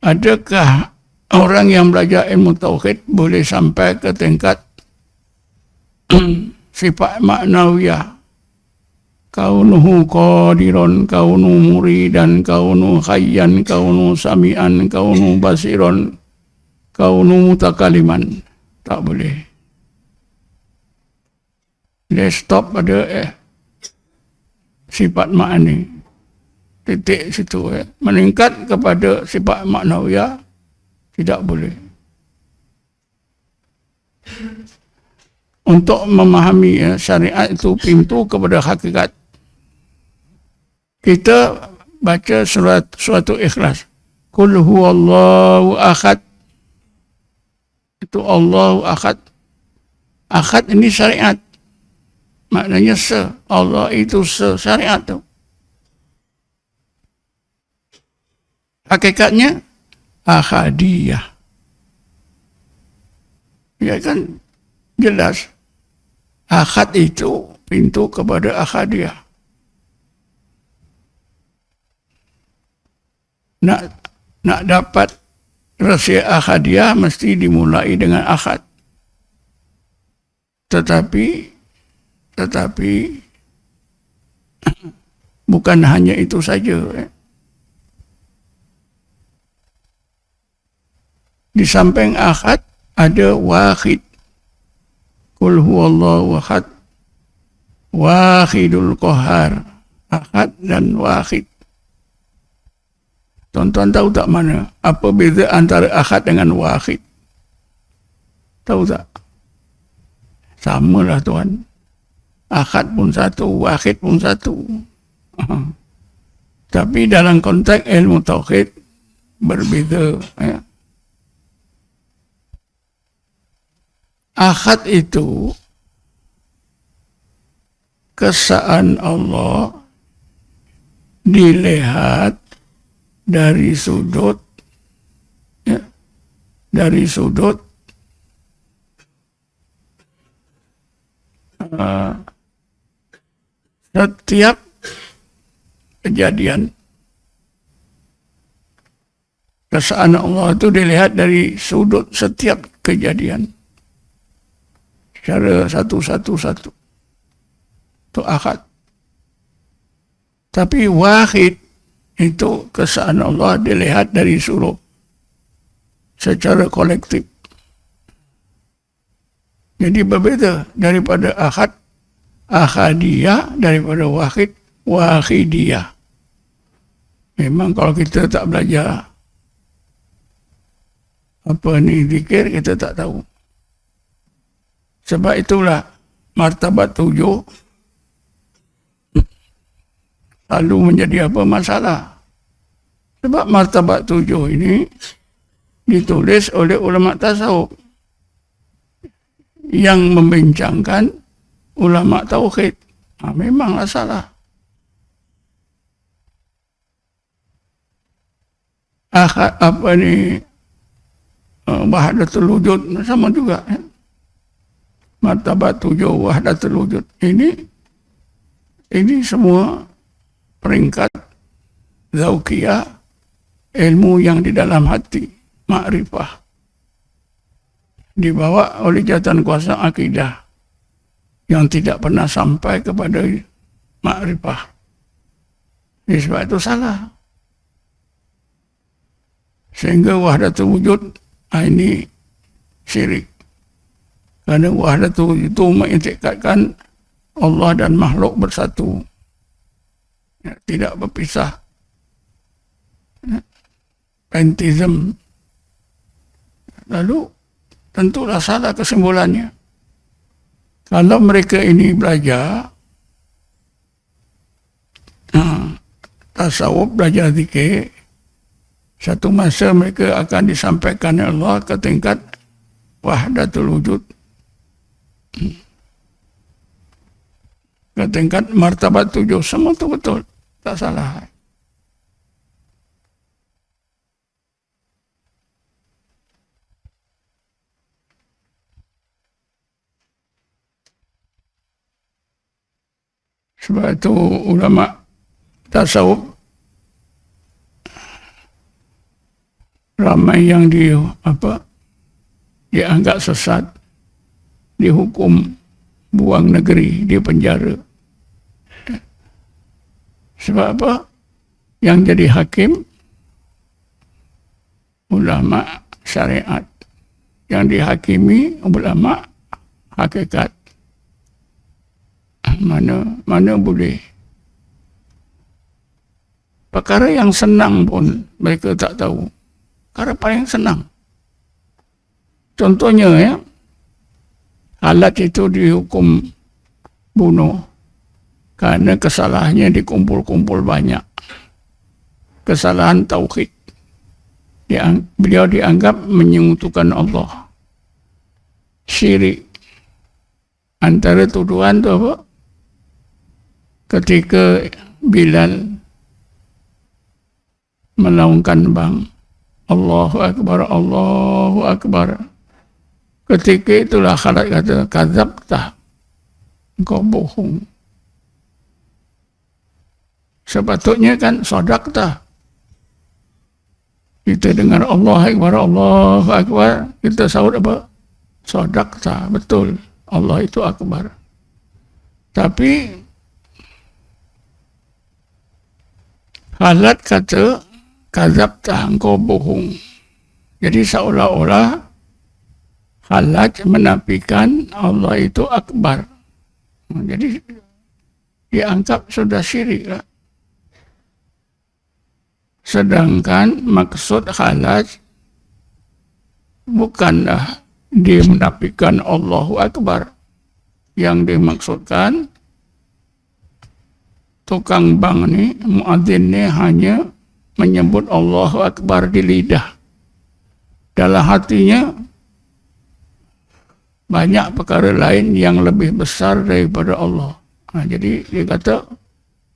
A: Adakah orang yang belajar ilmu tauhid boleh sampai ke tingkat sifat maknawiyah? Kaunuhu qadiron, kaunu muridan, kaunu khayyan, kaunu sami'an, kaunu basiron, kaunu mutakaliman. Tak boleh. Dia stop pada sifat ma'ani. Titik situ. Meningkat kepada sifat maknawiyah tidak boleh. Untuk memahami syariat itu pintu kepada hakikat, kita baca suatu Ikhlas. Qul huwallahu ahad. Itu Allahu ahad. Ahad ini syariat. Maknanya Allah itu syariat tu. Hakikatnya ahadiyah. Ya kan jelas. Ahad itu pintu kepada ahadiyah. Nak dapat rahsia ahadiyah mesti dimulai dengan ahad. Tetapi bukan hanya itu saja. Di samping ahad ada wahid. Qul huwallahu ahad. Wahidul qahar. Ahad dan wahid. Tuan-tuan tahu tak mana? Apa beza antara ahad dengan wahid? Tahu tak? Samalah tuan. Ahad pun satu, wahid pun satu. Tapi dalam konteks ilmu tauhid berbeza. Ya. Ahad itu kesaan Allah dilihat dari sudut setiap kejadian. Kesaan Allah itu dilihat dari sudut setiap kejadian. Secara satu-satu. Itu ahad. Tapi wahid itu kesaan Allah dilihat dari sudut secara kolektif. Jadi berbeza daripada ahad, ahadiyah, daripada wahid, wahidiyah. Memang kalau kita tak belajar apa ni zikir, kita tak tahu. Sebab itulah martabat 7 lalu menjadi apa masalah. Sebab martabat 7 ini ditulis oleh ulama tasawuf yang membincangkan ulama tauhid. Memanglah salah. Apa ni wahdatul wujud sama juga. Martabat 7 wahdatul wujud ini semua peringkat zauqiyah, ilmu yang di dalam hati, makrifah, dibawa oleh jatan kuasa akidah yang tidak pernah sampai kepada makrifah. Sebab itu salah. Sehingga wahdatul wujud ini syirik. Karena wahdatul wujud itu mengitikadkan Allah dan makhluk bersatu, tidak berpisah. Panteism. Lalu tentulah salah kesimpulannya. Kalau mereka ini belajar tasawuf, belajar zikir, satu masa mereka akan disampaikan oleh Allah ke tingkat wahdatul wujud, ke tingkat martabat 7. Semua itu betul, tak salah. Sebab itu ulama tasawuf ramai yang dianggap sesat, dihukum buang negeri, di penjara. Sebab apa? Yang jadi hakim ulama syariat, yang dihakimi ulama hakikat. Mana boleh. Perkara yang senang pun mereka tak tahu. Perkara paling senang. Contohnya ya, Halat itu dihukum bunuh karena kesalahannya dikumpul-kumpul banyak. Kesalahan tauhid. Beliau dianggap menyekutukan Allah. Syirik. Antara tuduhan itu apa? Ketika Bilal melaungkan bang, Allahu Akbar, Allahu Akbar. Ketika itulah Khalat kata, kadzabta, engkau bohong. Sepatutnya kan sadaqta. Kita dengar Allahu Akbar, Allahu Akbar, kita sahut apa? Sadaqta, betul. Allah itu akbar. Tapi Halat kata, kadzabta, engkau bohong. Jadi seolah-olah Halat menafikan Allah itu akbar. Jadi dianggap sudah syirik lah. Sedangkan maksud Halat bukanlah dia menafikan Allahu Akbar. Yang dimaksudkan tukang bang ni, muadzin ni hanya menyebut Allahu Akbar di lidah. Dalam hatinya banyak perkara lain yang lebih besar daripada Allah. Jadi dia kata,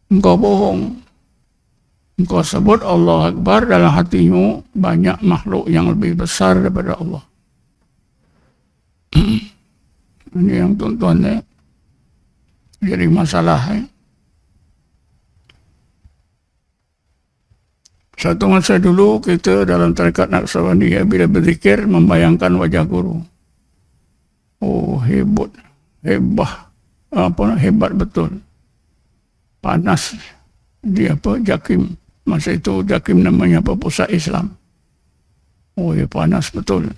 A: engkau bohong. Engkau sebut Allah Akbar, dalam hatimu banyak makhluk yang lebih besar daripada Allah. Ini yang tuan-tuan jadi masalah. Satu masa dulu kita dalam tarekat Naqsabandiyah bila berzikir membayangkan wajah guru. Oh, hebat betul. Panas dia Jakim. Masa itu Jakim namanya Pusat Islam. Oh, ya panas betul.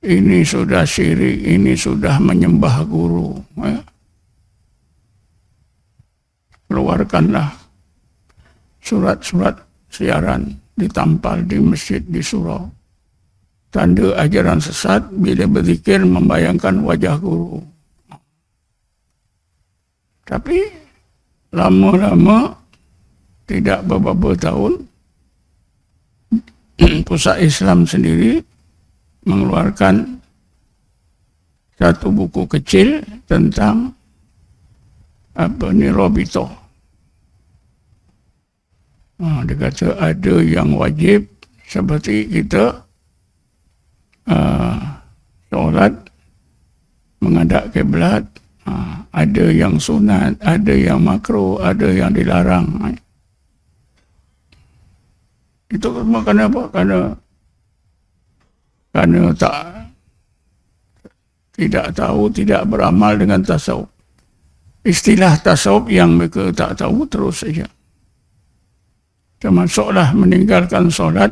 A: Ini sudah syirik, ini sudah menyembah guru. Ya. Keluarkanlah surat-surat siaran ditampal di masjid, di surau. Tanda ajaran sesat bila berzikir membayangkan wajah guru. Tapi lama-lama tidak beberapa tahun Pusat Islam sendiri mengeluarkan satu buku kecil tentang Robito. Dia kata ada yang wajib seperti kita solat menghadap kiblat, ada yang sunat, ada yang makruh, ada yang dilarang. Itu semua kerana apa? Kerana tidak tahu, tidak beramal dengan tasawuf. Istilah tasawuf yang mereka tak tahu terus saja. Termasuklah meninggalkan solat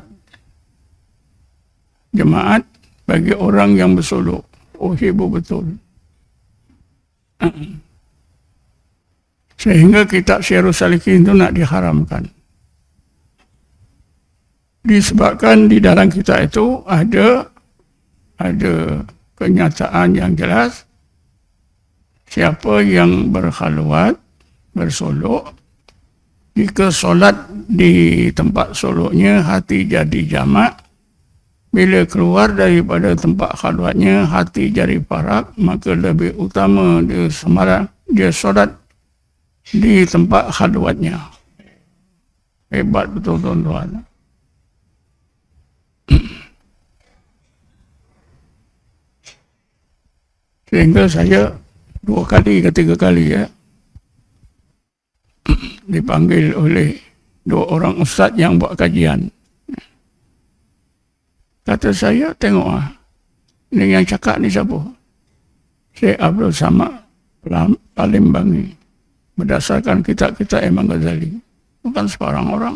A: jemaat bagi orang yang bersolok. Oh, hebat betul. Sehingga kitab Syarhus Salikin itu nak diharamkan. Disebabkan di dalam kitab itu ada kenyataan yang jelas siapa yang berkhalwat, bersolok, jika solat di tempat soloknya hati jadi jamak, bila keluar daripada tempat khalwatnya hati jadi parak, maka lebih utama dia solat di tempat khalwatnya. Hebat betul tuan-tuan. Sehingga saya 2 kali ke 3 kali dipanggil oleh 2 orang ustaz yang buat kajian. Kata saya, tengok ini yang cakap ni siapa? Syekh Abdul Samad Palimbangi. Berdasarkan kitab-kitab Imam Ghazali. Bukan sebarang orang.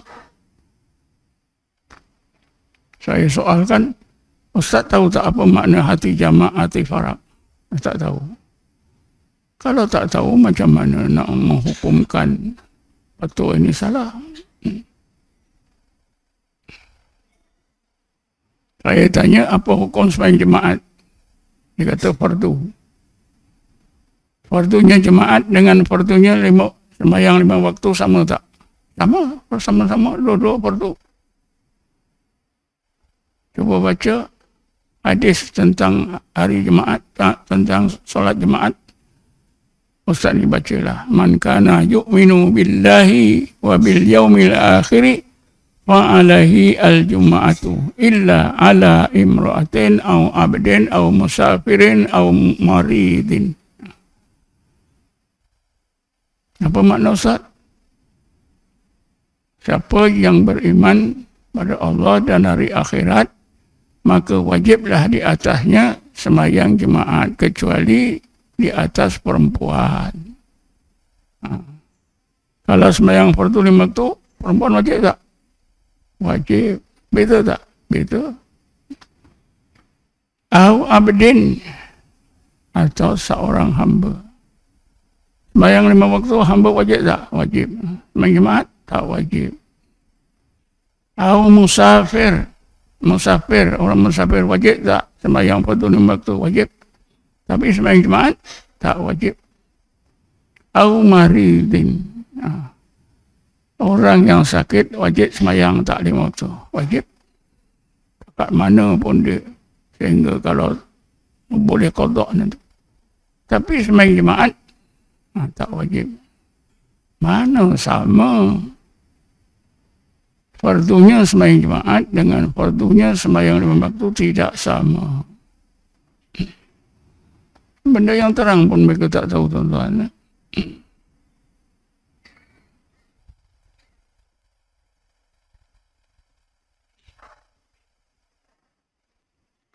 A: Saya soalkan, ustaz tahu tak apa makna hati jamak, hati farak? Tak tahu. Kalau tak tahu, macam mana nak menghukumkan betul ini salah? Saya tanya, apa hukum sembahyang jemaat? Dia kata fardu. Fardunya jemaat dengan fardunya sembahyang 5 waktu sama tak? Sama-sama, dua-dua fardu. Cuba baca hadis tentang hari jemaat, tentang solat jemaat. Ustaz ni bacalah. Man kana yu'minu billahi wa bil yaumil akhiri fa'alahi al-jum'atu illa ala imra'atin au abdin au musafirin au maridin. Apa makna Ustaz? Siapa yang beriman pada Allah dan hari akhirat, maka wajiblah di atasnya sembahyang jemaat kecuali di atas perempuan. Kalau sembahyang fardu 5 waktu, perempuan wajib tak? Wajib. Betul tak? Betul. Au abdin, atau seorang hamba. Sembahyang 5 waktu, hamba wajib tak? Wajib. Sembahyang jemaat? Tak wajib. Au musafir, orang musafir wajib tak? Sembahyang fardu 5 waktu wajib. Tapi sembahyang jemaat tak wajib. Au maridin, orang yang sakit wajib sembahyang tak 5 waktu wajib. Kat mana pun dia, sehingga kalau boleh qada nanti. Tapi sembahyang jemaat tak wajib. Mana sama fardunya sembahyang jemaat dengan fardunya sembahyang 5 waktu tidak sama. Benda yang terang pun mereka tak tahu, tuan-tuan.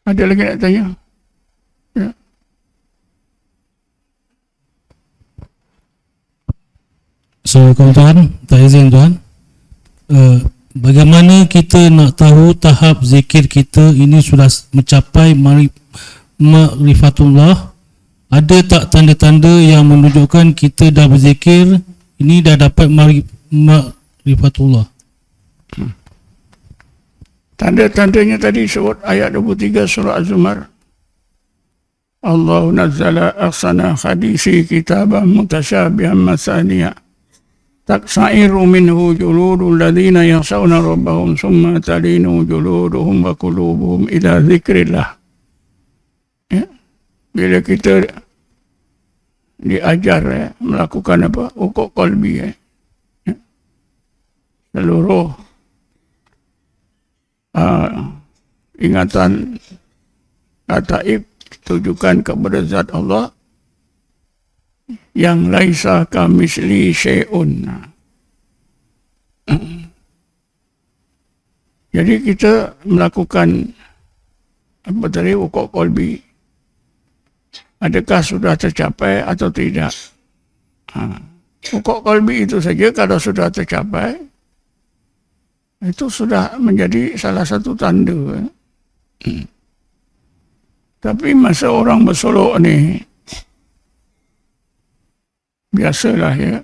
A: Ada lagi nak tanya? Ya.
D: Assalamualaikum Tuan, tak izin Tuan. Bagaimana kita nak tahu tahap zikir kita ini sudah mencapai ma'rifatullah? Ada tak tanda-tanda yang menunjukkan kita dah berzikir ini dah dapat ma'rifatullah?
A: Tanda-tandanya tadi sebut ayat 23 surah Az-Zumar. Allah nazzala ahsana hadisi kitaban mutasyabihan masaniya. Taksairu minhu juludul ladhina yakhshawna rabbahum summa talinu juluduhum wa qulubuhum ila zikrillah. Ya. Bila kita diajar melakukan apa? Ukuk qalbi. Ya. Seluruh ingatan gaib ditujukan kepada zat Allah yang laisa kamisli syai'un. Jadi kita melakukan apa tadi, ukuk qalbi, adakah sudah tercapai atau tidak? Ukuk qalbi itu saja kalau sudah tercapai, itu sudah menjadi salah satu tanda. Tapi masa orang bersolok ni, biasalah ya,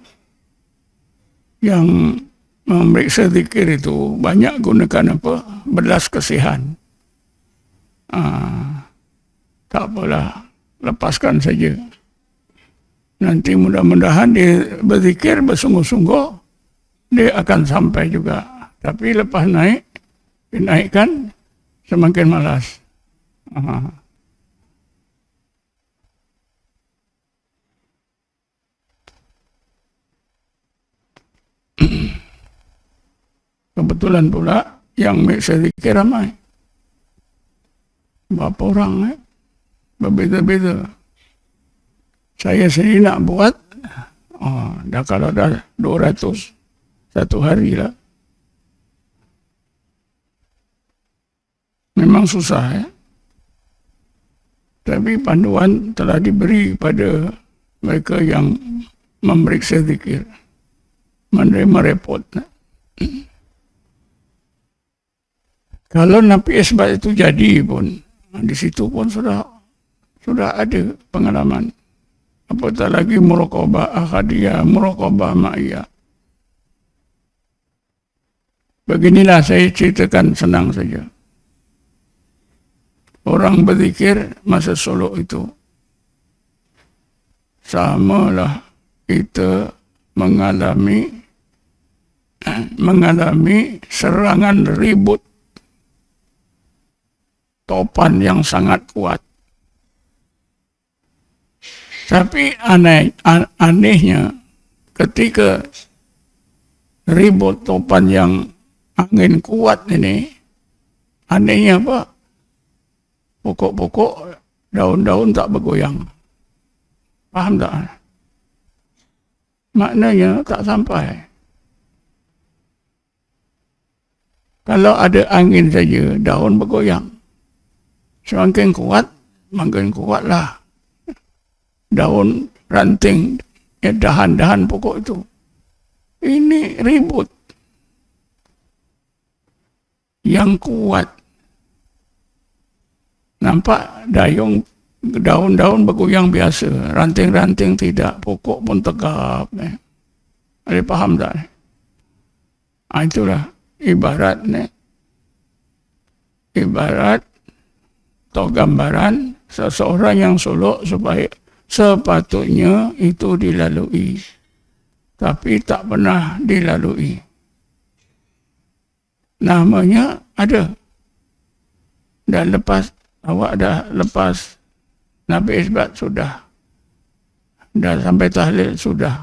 A: yang memeriksa zikir itu banyak gunakan apa? Belas kasihan. Tak apalah, lepaskan saja. Nanti mudah-mudahan dia berzikir bersungguh-sungguh, dia akan sampai juga. Tapi lepas naik, dinaikkan, semakin malas. Kebetulan pula yang mereka zikir ramai. Berapa orang berbeza-beza. Saya sendiri nak buat, dah kalau dah 200 satu hari lah. Memang susah ya. Tapi panduan telah diberi pada mereka yang memeriksa zikir. Menerima report. Kalau nafi isbat itu jadi pun, di situ pun sudah ada pengalaman. Apatah lagi muraqabah ahadiyah, muraqabah ma'iyah. Beginilah saya ceritakan senang saja. Orang berzikir masa solok itu, samalah kita mengalami serangan ribut topan yang sangat kuat. Tapi anehnya ketika ribut topan yang angin kuat ini, anehnya apa? Pokok-pokok, daun-daun tak bergoyang. Faham tak? Maknanya tak sampai. Kalau ada angin saja, daun bergoyang. Semakin kuat, makin kuatlah daun, ranting, dahan-dahan pokok itu. Ini ribut yang kuat. Nampak daun-daun bergoyang biasa, ranting-ranting tidak, pokok pun tegap. Ada faham tak? Itulah ibarat atau gambaran seseorang yang solok supaya sepatutnya itu dilalui, tapi tak pernah dilalui. Namanya ada. Dan awak dah lepas nafi isbat sudah. Dah sampai tahlil sudah.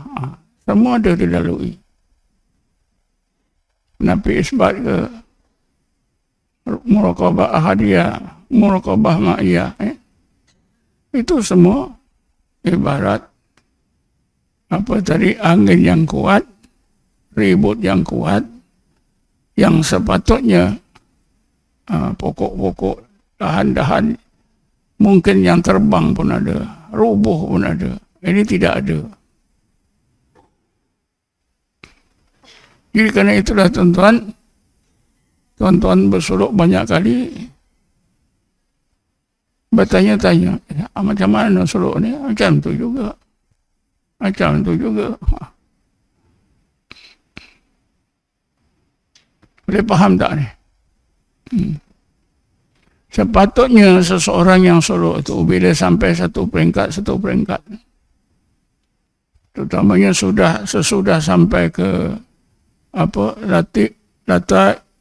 A: Semua ada dilalui. Nafi isbat ke muraqabah ahadiyah, muraqabah ma'iyah. Itu semua ibarat apa tadi, angin yang kuat, ribut yang kuat, yang sepatutnya pokok-pokok dahan-dahan mungkin yang terbang pun ada, rubuh pun ada. Ini tidak ada. Jadi karena itulah tuan-tuan bersuluk banyak kali bertanya-tanya, macam mana suluk ni? Macam tu juga. Macam tu juga. Boleh faham tak ni? Sepatutnya seseorang yang suluk itu bila sampai satu peringkat, terutamanya sesudah sampai ke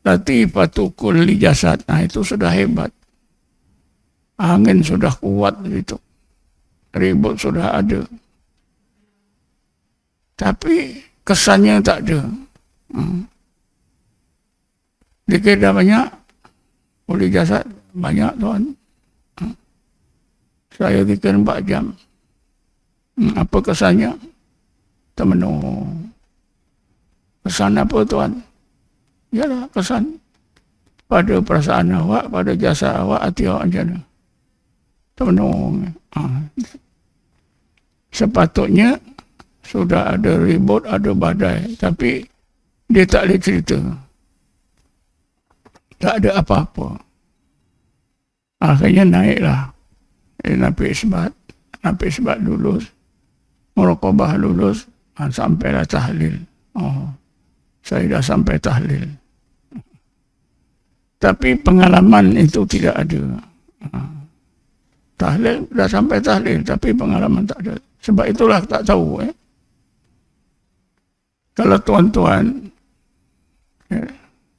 A: latifatu kulli jasad. Nah, itu sudah hebat. Angin sudah kuat itu. Ribut sudah ada. Tapi kesannya tak ada. Dikir dah banyak. Kulli jasad banyak tuan. Saya dikir 4 jam. Apa kesannya? Termenung. Kesan apa tuan? Yalah kesan pada perasaan awak, pada jasa awak, hati awak macam mana? Termenung. Sepatutnya sudah ada ribut, ada badai, tapi dia tak boleh cerita. Tak ada apa-apa. Akhirnya naiklah. Nabi isbat lulus. Muraqabah lulus. Sampailah tahlil. Saya dah sampai tahlil. Tapi pengalaman itu tidak ada. Tahlil, dah sampai tahlil, tapi pengalaman tak ada. Sebab itulah tak tahu. Kalau tuan-tuan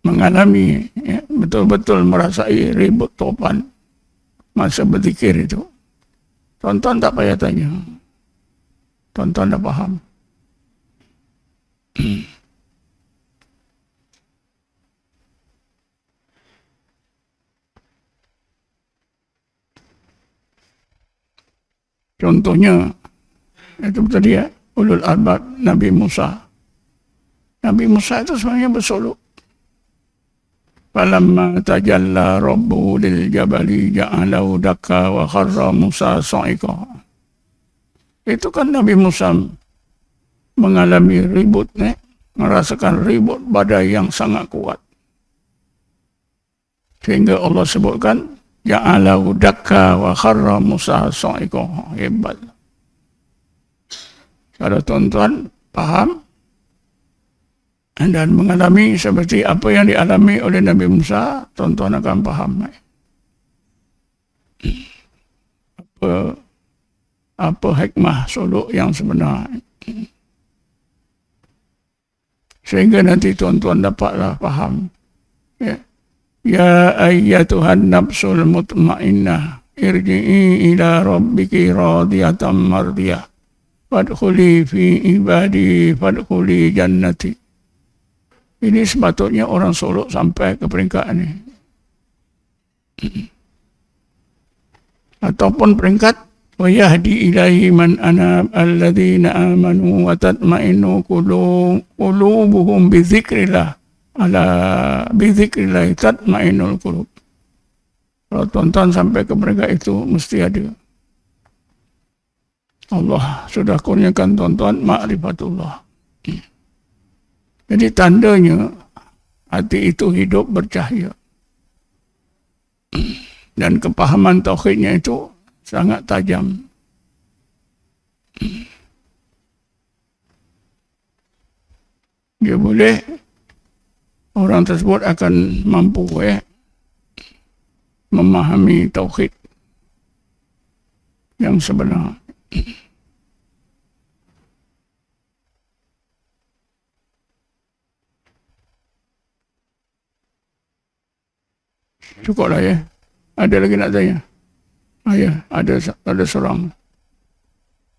A: mengalami, betul-betul merasai ribut topan masa berzikir itu, tuan-tuan tak payah tanya. Tuan-tuan dah faham. Contohnya, itu tadi ulul albab Nabi Musa. Nabi Musa itu sebenarnya bersolok. Falamma tajalla rabbuhu lil jabali ja'alahu dakka wa kharra Musa sa'iqa. Itu kan Nabi Musa mengalami ribut, merasakan ribut badai yang sangat kuat. Sehingga Allah sebutkan ja'alahu dakka wa kharra Musa sa'iqa. Hebat. Kalau tuan-tuan faham dan mengalami seperti apa yang dialami oleh Nabi Musa, tuan-tuan akan faham apa hikmah suluk yang sebenar. Sehingga nanti tuan-tuan dapatlah faham. Ya ayyatuhan nafsul mutmainnah irji'i ila rabbiki radiyatan mardiyah fadkhuli fi ibadi fadkhuli jannati. Ini sepatutnya orang solok sampai ke peringkat ini. Ataupun peringkat wa yahdi ilaihi man anab alladzina amanu wa tatma'innu qulubuhum bi dzikrillah ala bi dzikrillah tatma'innul qulub. Kalau tuan-tuan sampai ke peringkat itu mesti ada. Allah sudah kurniakan tuan-tuan ma'rifatullah. Jadi tandanya hati itu hidup bercahaya. Dan kepahaman tauhidnya itu sangat tajam. Dia boleh, orang tersebut akan mampu memahami tauhid yang sebenar. Cukuplah ya. Ada lagi nak tanya? Ya, ada seorang.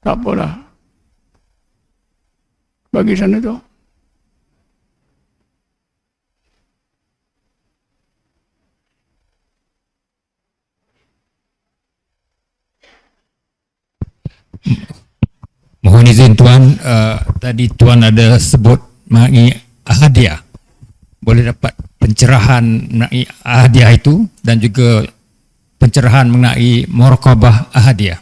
A: Tak apalah. Bagi sana tu.
E: Mohon izin Tuan, tadi Tuan ada sebut mengenai hadiah. Boleh dapat pencerahan mengenai hadiah itu dan juga pencerahan mengenai muraqabah ahadiyah.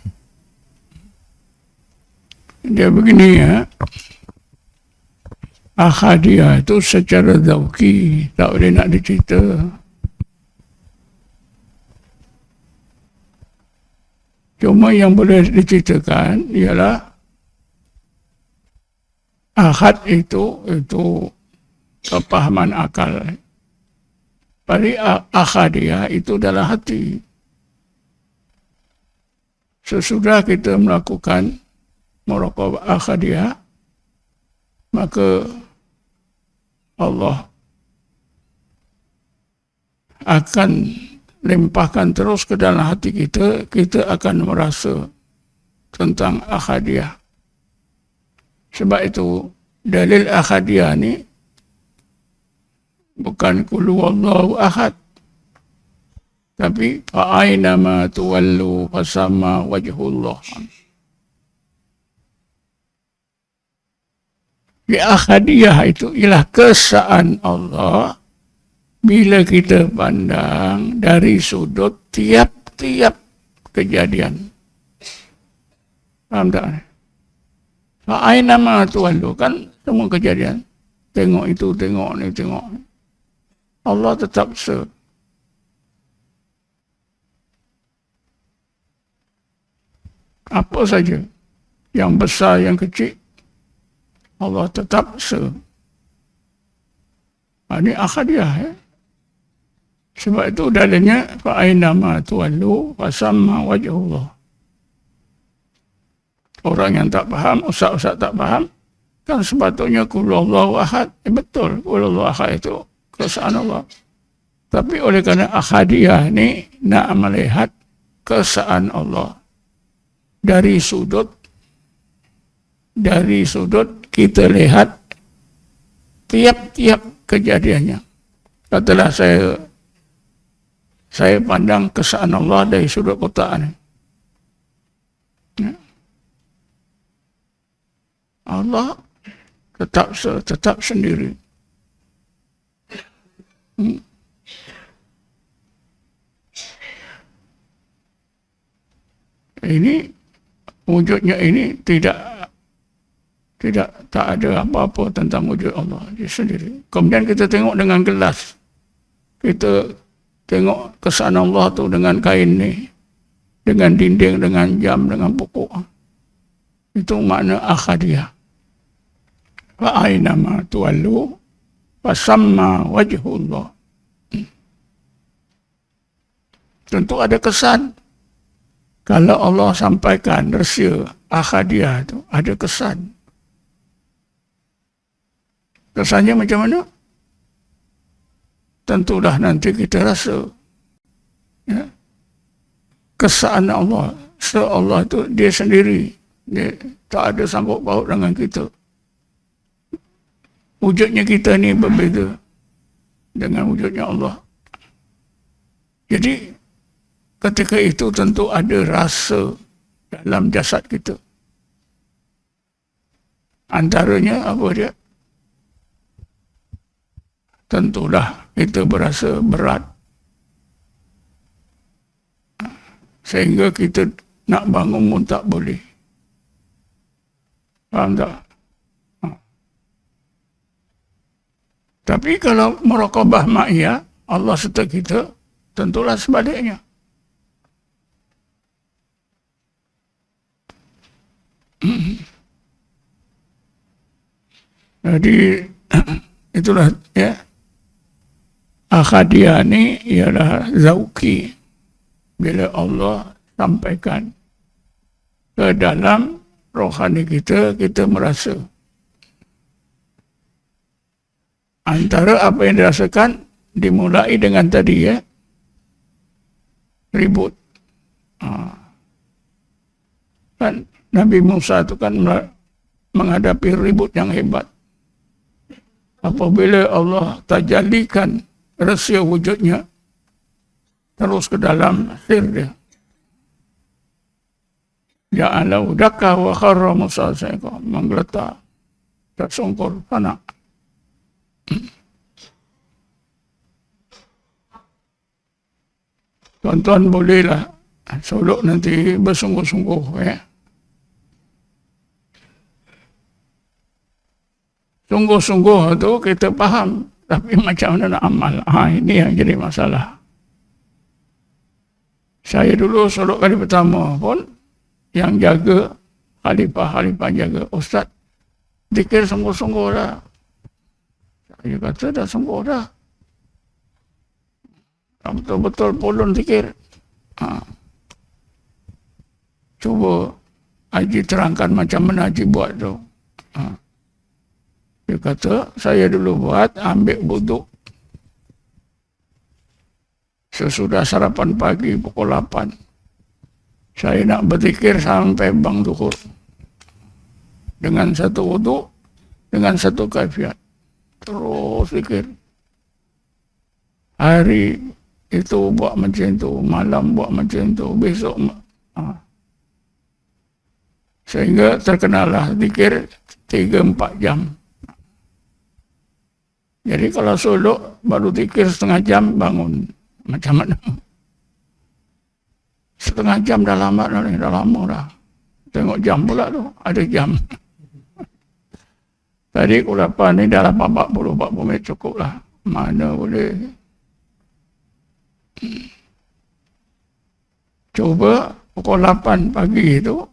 A: Dia begini ya, ahadiyah itu secara zauki tak boleh nak dicerita. Cuma yang boleh diceritakan ialah ahad itu kepahaman akal. Pada ahadiyah itu dalam hati. Sesudah kita melakukan muraqabah ahadiyah, maka Allah akan limpahkan terus ke dalam hati kita, kita akan merasa tentang ahadiyah. Sebab itu dalil ahadiyah ni bukan qul huwallahu ahad, tapi fa aina ma tuwallu fasamma wajhullah. Di ahadiyah itu ialah kesaan Allah bila kita pandang dari sudut tiap-tiap kejadian. Faham tak? Aina ma tuwallu, kan semua kejadian. Tengok itu, tengok ni, tengok ni. Allah tetap apa saja, yang besar, yang kecil, Allah tetap Ini ahadiyah. Sebab itu dalilnya fa aina ma tuwallu fasamma wajhullah. Orang yang tak faham, ustaz-ustaz tak faham, kan sepatutnya qul huwallahu ahad. Betul, qul huwallahu ahad itu kesaan Allah. Tapi oleh kerana ahadiyah ni nak melihat kesaan Allah dari sudut kita lihat tiap-tiap kejadiannya. Katalah saya pandang kesaan Allah dari sudut kotak ni. Allah tetap sendiri. Ini wujudnya ini tak ada apa-apa tentang wujud Allah dia sendiri. Kemudian kita tengok dengan gelas. Kita tengok kesan Allah tu dengan kain ni, dengan dinding, dengan jam, dengan pokok. Itu makna ahadiyah. Fa aina ma tuwallu fasamma wajhullah. Tentu ada kesan. Kalau Allah sampaikan rahsia ahadiyah itu, ada kesan. Kesannya macam mana? Tentulah nanti kita rasa. Ya. Kesan Allah. Allah itu dia sendiri. Dia tak ada sangkut paut dengan kita. Wujudnya kita ni berbeza dengan wujudnya Allah. Jadi ketika itu tentu ada rasa dalam jasad kita. Antaranya apa dia? Tentulah kita berasa berat. Sehingga kita nak bangun pun tak boleh. Faham tak? Tapi kalau muraqabah ma'iyah, Allah serta kita, tentulah sebaliknya. Jadi itulah ya, ahadiyah ni ialah zauki. Bila Allah sampaikan ke dalam rohani kita, kita merasa. Antara apa yang dirasakan dimulai dengan tadi ya, ribut. Kan Nabi Musa itu kan menghadapi ribut yang hebat. Apabila Allah tajallikan rahsia wujudnya terus ke dalam sir dia. Ja'alahu dakka wa kharra Musa sa'iqa, menggeletar, tersungkur tanah. Tuan-tuan bolehlah solok nanti bersungguh-sungguh ya. Sungguh-sungguh tu kita faham, tapi macam mana nak amal? Ini yang jadi masalah. Saya dulu solok kali pertama pun yang jaga khalifah jaga, ustaz zikir sungguh-sungguh dah. Saya kata dah sungguh dah. Betul-betul pulun zikir. Cuba Haji terangkan macam mana Haji buat tu. Dia kata, saya dulu buat, ambil wuduk. Sesudah sarapan pagi pukul 8. Saya nak berzikir sampai bang zuhur. Dengan satu wuduk, dengan satu kaifiat. Terus zikir. Hari itu buat macam tu, malam buat macam tu, besok. Sehingga terkenalah zikir 3-4 jam. Jadi kalau solok baru zikir setengah jam bangun. Macam mana? Setengah jam dah lama dah. Tengok jam pula tu, ada jam. Tadi pukul 8 ni dah 40 minit cukup lah. Mana boleh. Cuba pukul 8 pagi tu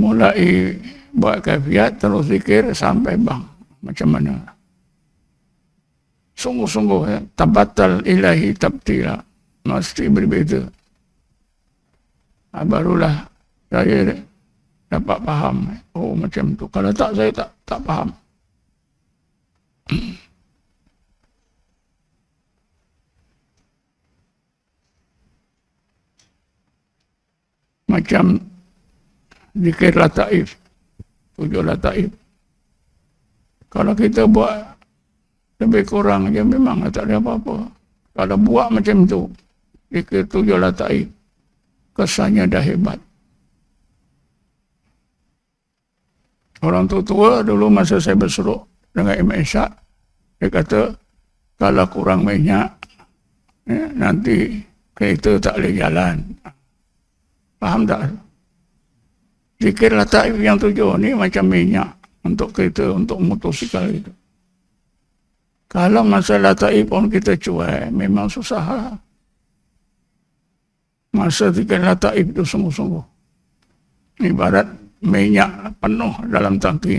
A: mulai buat kaifiat terus zikir sampai bang. Macam mana? Sungguh-sungguh ya, tabatal ilahi tabtila. Mesti berbeza. Barulah saya dapat faham. Oh macam tu. Kalau tak, saya tak faham. Macam zikir lataif. 7 lataif. Kalau kita buat lebih kurang je memang tak ada apa-apa. Kalau buat macam tu, zikir 7 lataif, kesannya dah hebat. Orang tua dulu masa saya berseruk dengan Imam Ishak, dia kata, kalau kurang minyak, nanti kereta tak boleh jalan. Faham tak? Zikir lataif yang 7 ni macam minyak untuk kereta, untuk motosikal itu. Kalau masa lataif pun kita cuai, memang susah lah. Masa zikir lataif itu sungguh-sungguh. Ibarat minyak penuh dalam tangki.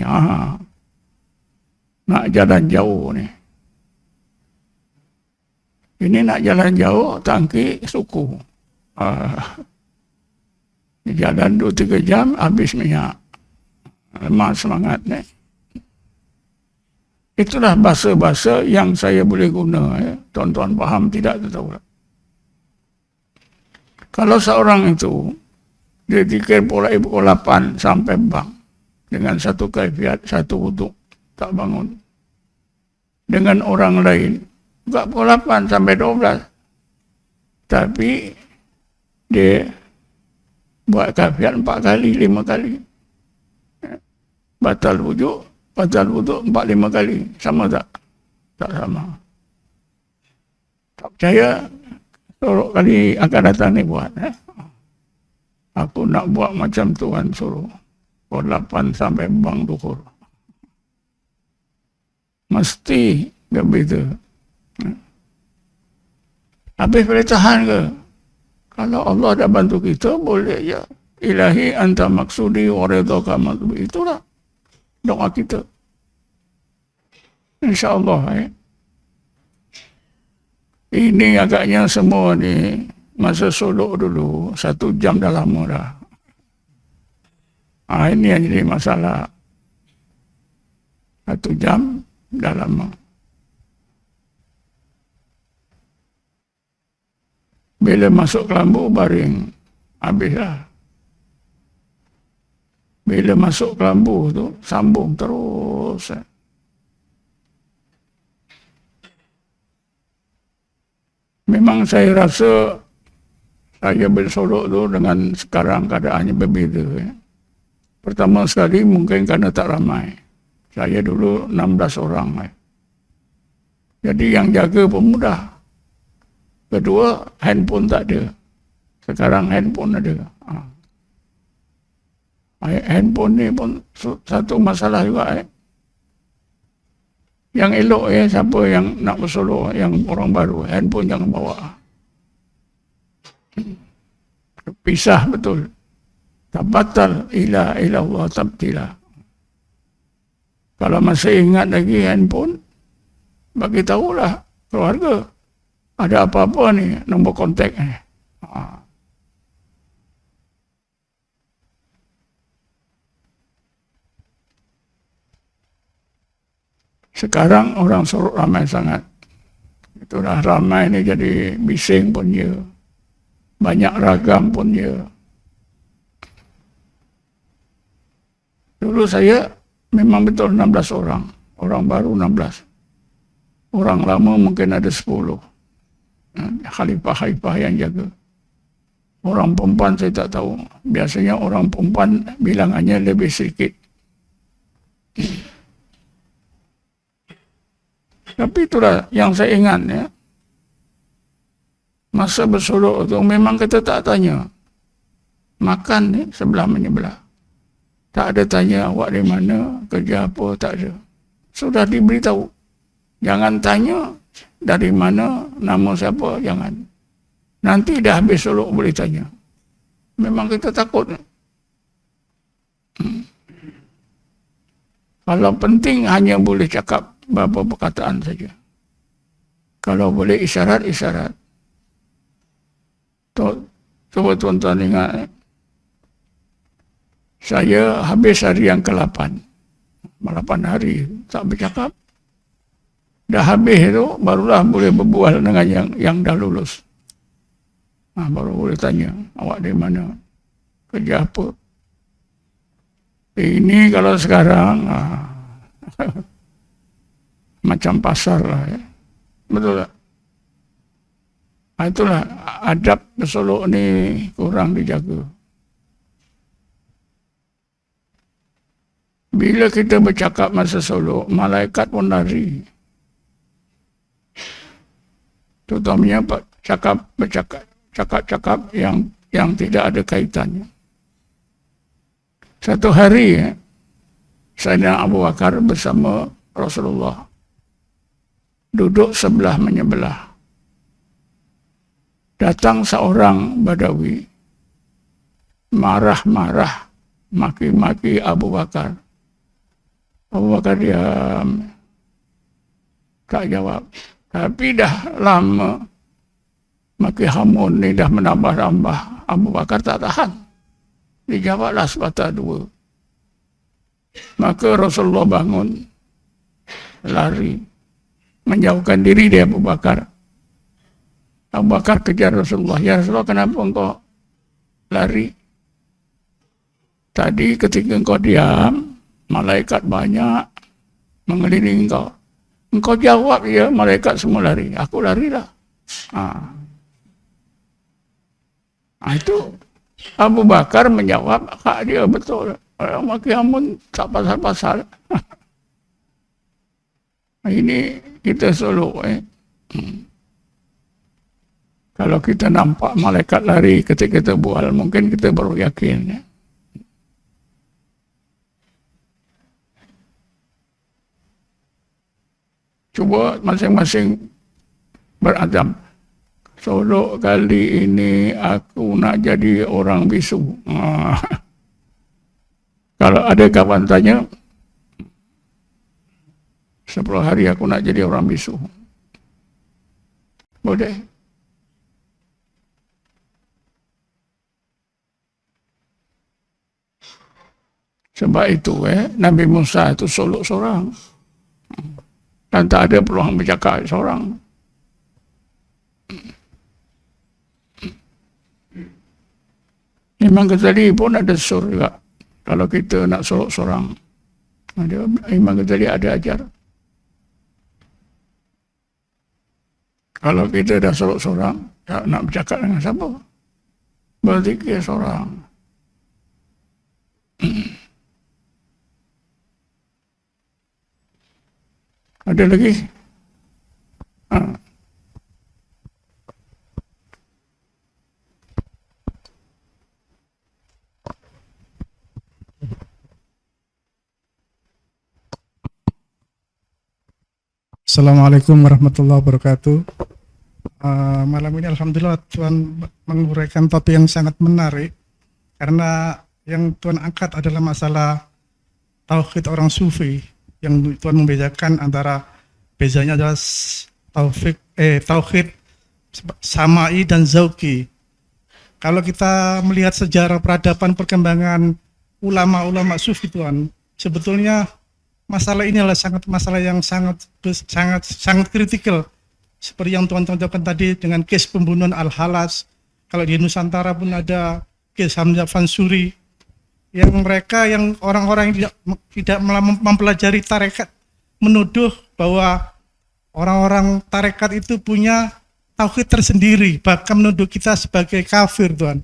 A: Nak jalan jauh ni. Ini nak jalan jauh, tangki suku. Jalan 2-3 jam, habis minyak. Lemah semangat ni. Itulah bahasa-bahasa yang saya boleh guna. Tuan-tuan faham tidak tahu. Kalau seorang itu dia zikir mulai pukul 8 sampai bang dengan satu kaifiat, satu wuduk, tak bangun. Dengan orang lain juga pukul 8 sampai 12. Tapi dia buat kaifiat 4 kali, 5 kali. Batal wuduk 4-5 kali. Sama tak? Tak sama. Tak percaya, suruh kali akan datang ni buat. Aku nak buat macam Tuhan suruh. Pukul 8 sampai bang duhur. Mesti berbeza. Habis boleh tahan ke? Kalau Allah dah bantu kita, boleh ya. Ilahi anta maksudi wa ridhaka matlubi. Itulah doa kita. InsyaAllah. Ini agaknya semua ni masa solok dulu 1 jam dah lama dah. Ini yang jadi masalah. 1 jam dah lama. Bila masuk kelambu baring, habislah. Bila masuk kelambu tu sambung terus. Memang saya rasa saya bersolok tu dengan sekarang keadaannya berbeza. Pertama sekali mungkin kerana tak ramai. Saya dulu 16 orang. Jadi yang jaga pun mudah. Kedua, handphone tak ada. Sekarang handphone ada. Handphone ni pun satu masalah juga. Yang elok siapa yang nak bersolok, yang orang baru, handphone jangan bawa. Pisah betul. Tabatal ila Allah tabtila. Kalau masih ingat lagi handphone, bagi tahulah keluarga. Ada apa-apa ni, nombor kontak ni. Sekarang orang sorok ramai sangat. Itulah ramai ni jadi bising pun ya. Banyak ragam pun ya. Dulu saya memang betul 16 orang. Orang baru 16. Orang lama mungkin ada 10. Khalifah-khalifah yang jaga. Orang perempuan saya tak tahu. Biasanya orang perempuan bilangannya lebih sedikit. Tapi itulah yang saya ingat ya. Masa bersolok itu memang kita tak tanya. Makan ni sebelah menyebelah. Tak ada tanya awak di mana, kerja apa, tak ada. Sudah diberitahu. Jangan tanya dari mana, nama siapa, jangan. Nanti dah habis solok boleh tanya. Memang kita takut. Kalau penting hanya boleh cakap beberapa perkataan saja. Kalau boleh isyarat, isyarat. Coba tuan-tuan ingat. Saya habis hari yang ke-8. 8 hari tak bercakap. Dah habis itu, barulah boleh berbual dengan yang dah lulus. Baru boleh tanya, awak dari mana? Kerja apa? Ini kalau sekarang, macam pasar lah. Ya. Betul tak? Itulah adab bersolok ni kurang dijaga. Bila kita bercakap masa solok, malaikat pun lari. Terutamanya cakap yang tidak ada kaitannya. Satu hari, Sayyidina Abu Bakar bersama Rasulullah duduk sebelah menyebelah. Datang seorang Badawi, marah-marah, maki-maki Abu Bakar. Abu Bakar diam, tak jawab. Tapi dah lama, maki hamun ni dah menambah-nambah. Abu Bakar tak tahan. Dijawablah sepatah dua. Maka Rasulullah bangun, lari, menjauhkan diri dari Abu Bakar. Abu Bakar kejar Rasulullah. Ya Rasulullah, kenapa engkau lari? Tadi ketika engkau diam, malaikat banyak mengelilingi engkau. Engkau jawab, ya, malaikat semua lari. Aku larilah. Itu Abu Bakar menjawab, hak dia betul. Orang maki amun tak pasal-pasal. Ini kita solok. Kalau kita nampak malaikat lari ketika kita bual, mungkin kita baru yakin. Ya. Cuba masing-masing berazam. Solok kali ini aku nak jadi orang bisu. Kalau ada kawan tanya, 10 hari aku nak jadi orang bisu. Boleh? Sebab itu Nabi Musa itu solok seorang. Dan tak ada peluang bercakap seorang. Imam Ghazali pun ada sur juga. Kalau kita nak solok seorang. Imam Ghazali ada ajar. Kalau kita dah solok seorang, tak nak bercakap dengan siapa? Berzikir seorang. Ada lagi?
F: Assalamualaikum warahmatullahi wabarakatuh. Malam ini alhamdulillah Tuhan menguraikan topik yang sangat menarik, karena yang Tuhan angkat adalah masalah tauhid orang sufi, yang Tuhan membedakan antara bezanya adalah tauhid samai dan zauki. Kalau kita melihat sejarah peradaban perkembangan ulama-ulama sufi Tuhan, sebetulnya masalah ini adalah masalah yang sangat kritikal. Seperti yang Tuhan contohkan tadi dengan case pembunuhan Al-Halas. Kalau di Nusantara pun ada case Hamzah Fansuri, yang mereka yang orang-orang yang tidak mempelajari tarekat menuduh bahwa orang-orang tarekat itu punya tauhid tersendiri, bahkan menuduh kita sebagai kafir, Tuhan.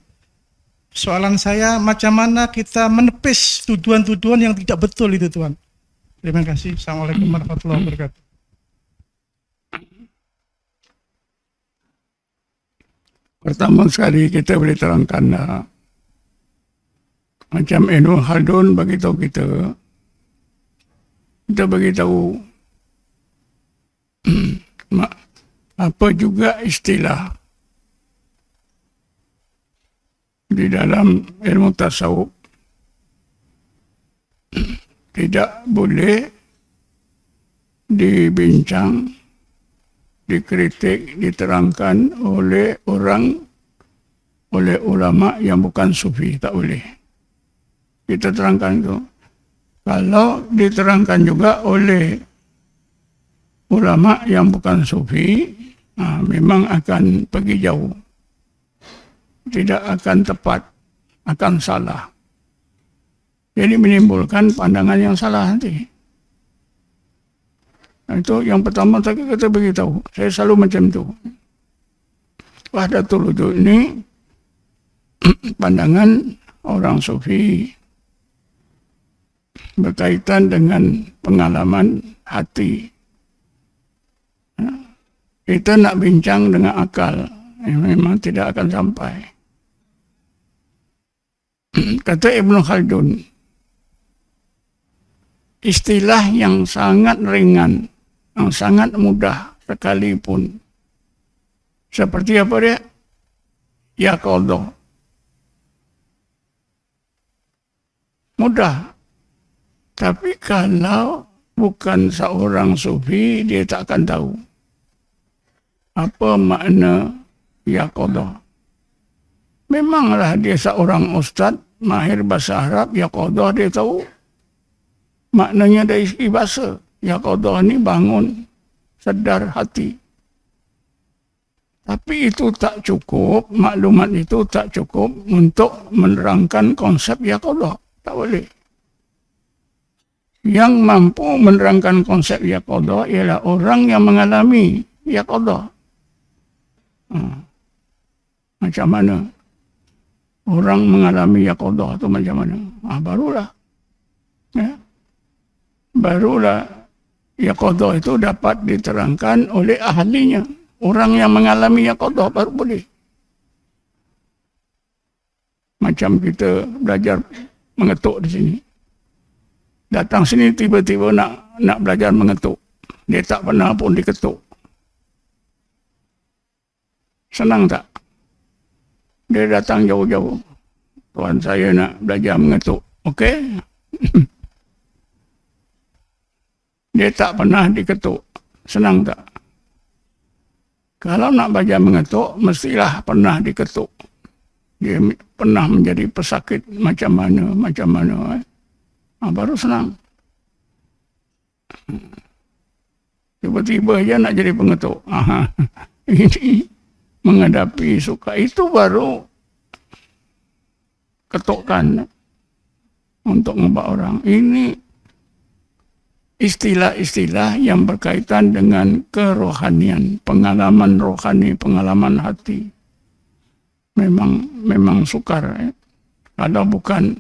F: Soalan saya, macam mana kita menepis tuduhan-tuduhan yang tidak betul itu, Tuhan? Terima kasih. Assalamualaikum warahmatullahi wabarakatuh.
A: Pertama sekali kita boleh terangkan macam Ibnu Khaldun beritahu kita beritahu apa juga istilah di dalam ilmu tasawuf tidak boleh dibincang, dikritik, diterangkan oleh ulama yang bukan sufi, tak boleh. Kita terangkan itu. Kalau diterangkan juga oleh ulama yang bukan sufi, memang akan pergi jauh. Tidak akan tepat, akan salah. Jadi menimbulkan pandangan yang salah nanti. Itu yang pertama tadi kita beritahu. Saya selalu macam itu. Wahdatul wujud ini pandangan orang sufi berkaitan dengan pengalaman hati. Kita nak bincang dengan akal, memang tidak akan sampai. Kata Ibnu Khaldun, istilah yang sangat ringan, yang sangat mudah sekalipun. Seperti apa dia? Ya qadha. Mudah. Tapi kalau bukan seorang sufi, dia tak akan tahu apa makna ya qadha. Memanglah dia seorang ustaz, mahir bahasa Arab, ya qadha dia tahu. Maknanya dari segi bahasa. Ya qadha ni bangun, sedar hati. Tapi itu tak cukup, maklumat itu tak cukup untuk menerangkan konsep ya qadha. Tak boleh. Yang mampu menerangkan konsep ya qadha ialah orang yang mengalami ya qadha. Macam mana? Orang mengalami ya qadha itu macam mana? Barulah. Ya. Barulah ya qadha itu dapat diterangkan oleh ahlinya. Orang yang mengalami ya qadha baru boleh. Macam kita belajar mengetuk di sini. Datang sini tiba-tiba nak belajar mengetuk. Dia tak pernah pun diketuk. Senang tak? Dia datang jauh-jauh. Tuan saya nak belajar mengetuk. Okey? Dia tak pernah diketuk. Senang tak? Kalau nak belajar mengetuk, mestilah pernah diketuk. Dia pernah menjadi pesakit macam mana. Baru senang. Tiba-tiba aja nak jadi pengetuk. Ini menghadapi suka. Itu baru ketukkan untuk ngubah orang. Ini istilah-istilah yang berkaitan dengan kerohanian, pengalaman rohani, pengalaman hati. Memang sukar. Kalau bukan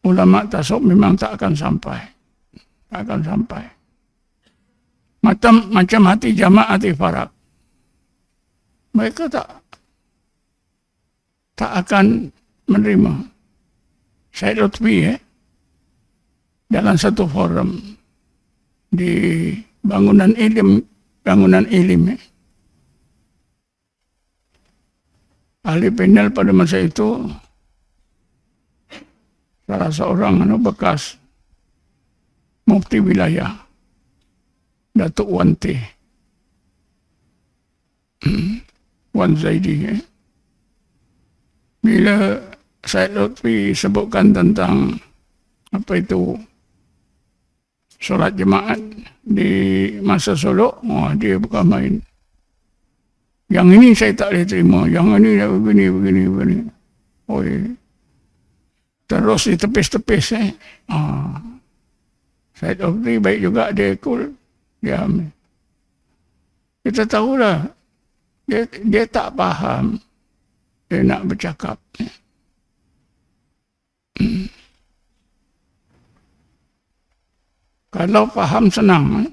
A: ulama tasawuf memang tak akan sampai. Tak akan sampai. Macam hati jamaah, hati farak. Mereka tak akan menerima. Syed Lutfi dalam satu forum di bangunan ilim. Ahli panel pada masa itu salah seorang bekas mufti wilayah, Datuk Wan T. Wan Zaidi. Bila Syed Lutfi sebutkan tentang apa itu solat jemaat di masa suluk, dia bukan main. Yang ini saya tak boleh terima, yang ini begini. Terus ditepis-tepis. Syed Lutfi baik juga, dia cool, dia ambil. Kita tahulah, dia tak faham, dia nak bercakap. Kalau faham senang.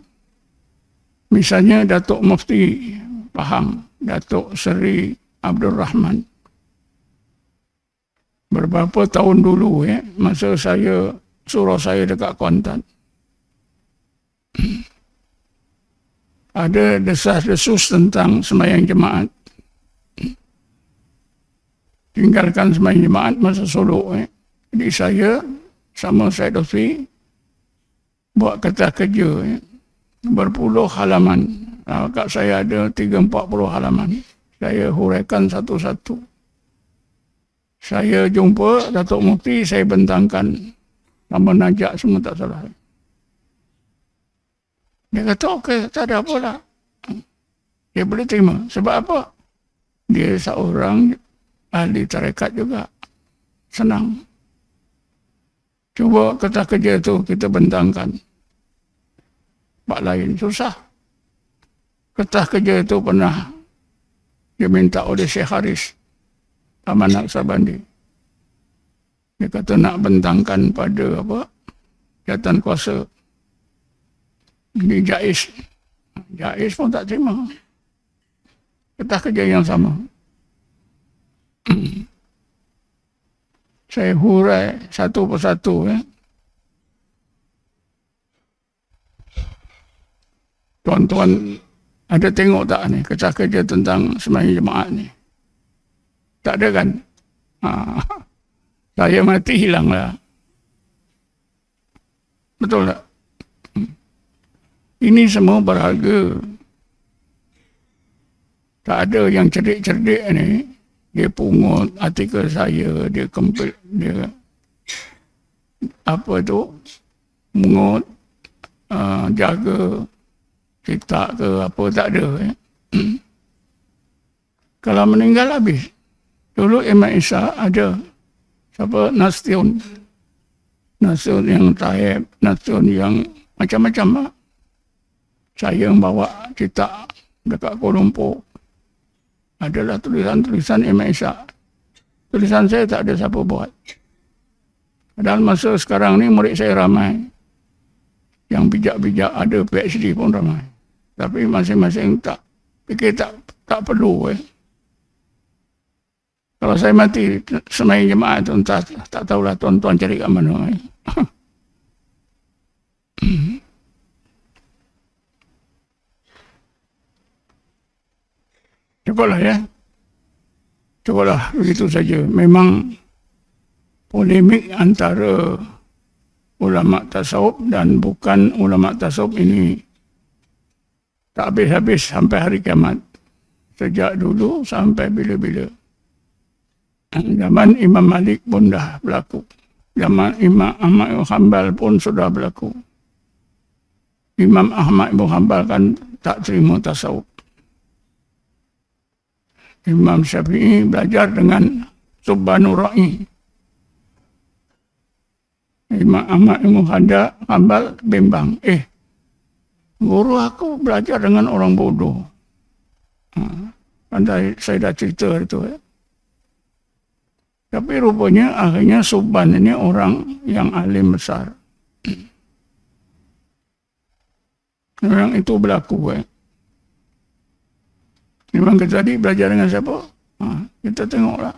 A: Misalnya Datuk Mufti faham, Datuk Seri Abdul Rahman. Beberapa tahun dulu masa suruh saya dekat Kuantan. Ada desas-desus tentang sembahyang jemaat. Tinggalkan sembahyang jemaat masa suluk. Jadi saya sama Syed Lutfi buat kertas kerja berpuluh halaman. Kat saya ada 30-40 halaman. Saya huraikan satu-satu. Saya jumpa Datuk Mufti, saya bentangkan nama najak semua tak salah. Dia kata okey, tak ada apalah. Dia boleh terima. Sebab apa? Dia seorang ahli tarekat juga. Senang. Cuba kertas kerja tu kita bentangkan. Bak lain susah. Kertas kerja itu pernah diminta oleh Syekh Haris Taman Naksabandi. Dia kata nak bentangkan pada jawatan kuasa. Ini Jais. Jais pun tak terima. Kertas kerja yang sama. Saya hurai satu persatu. Tuan-tuan ada tengok tak ni kertas kerja tentang sembahyang jemaat ni? Tak ada kan? Saya mati hilanglah. Betul tak? Ini semua berharga. Tak ada yang cerdik-cerdik ni. Dia pungut artikel saya, dia kempil, dia apa tu, mungut, jaga, cetak ke apa, tak ada. Kalau meninggal habis. Dulu Imam Isa ada siapa? Nasution yang Taib, Nasution yang macam-macam. Saya yang bawa cetak dekat Kuala Lumpur. Adalah tulisan-tulisan Imam Isa. Tulisan saya tak ada siapa buat. Padahal masa sekarang ni murid saya ramai. Yang bijak-bijak ada PhD pun ramai. Tapi masing-masing tak fikir tak perlu. Kalau saya mati sembahyang jemaat tu tak tahulah tuan-tuan cari kat mana. Cukuplah begitu saja. Memang polemik antara ulama tasawuf dan bukan ulama tasawuf ini tak habis-habis sampai hari kiamat. Sejak dulu sampai bila-bila. Zaman Imam Malik pun dah berlaku. Zaman Imam Ahmad bin Hanbal pun sudah berlaku. Imam Ahmad bin Hanbal kan tak terima tasawuf. Imam Syafi'i belajar dengan Subbanur Ra'i. Imam Ahmad bin Hanbal bimbang. Guru aku belajar dengan orang bodoh. Pandai saya dah cerita itu. Tapi rupanya akhirnya Subban ini orang yang alim besar. Orang itu berlaku. Imam Ghazali belajar dengan siapa? Kita tengoklah.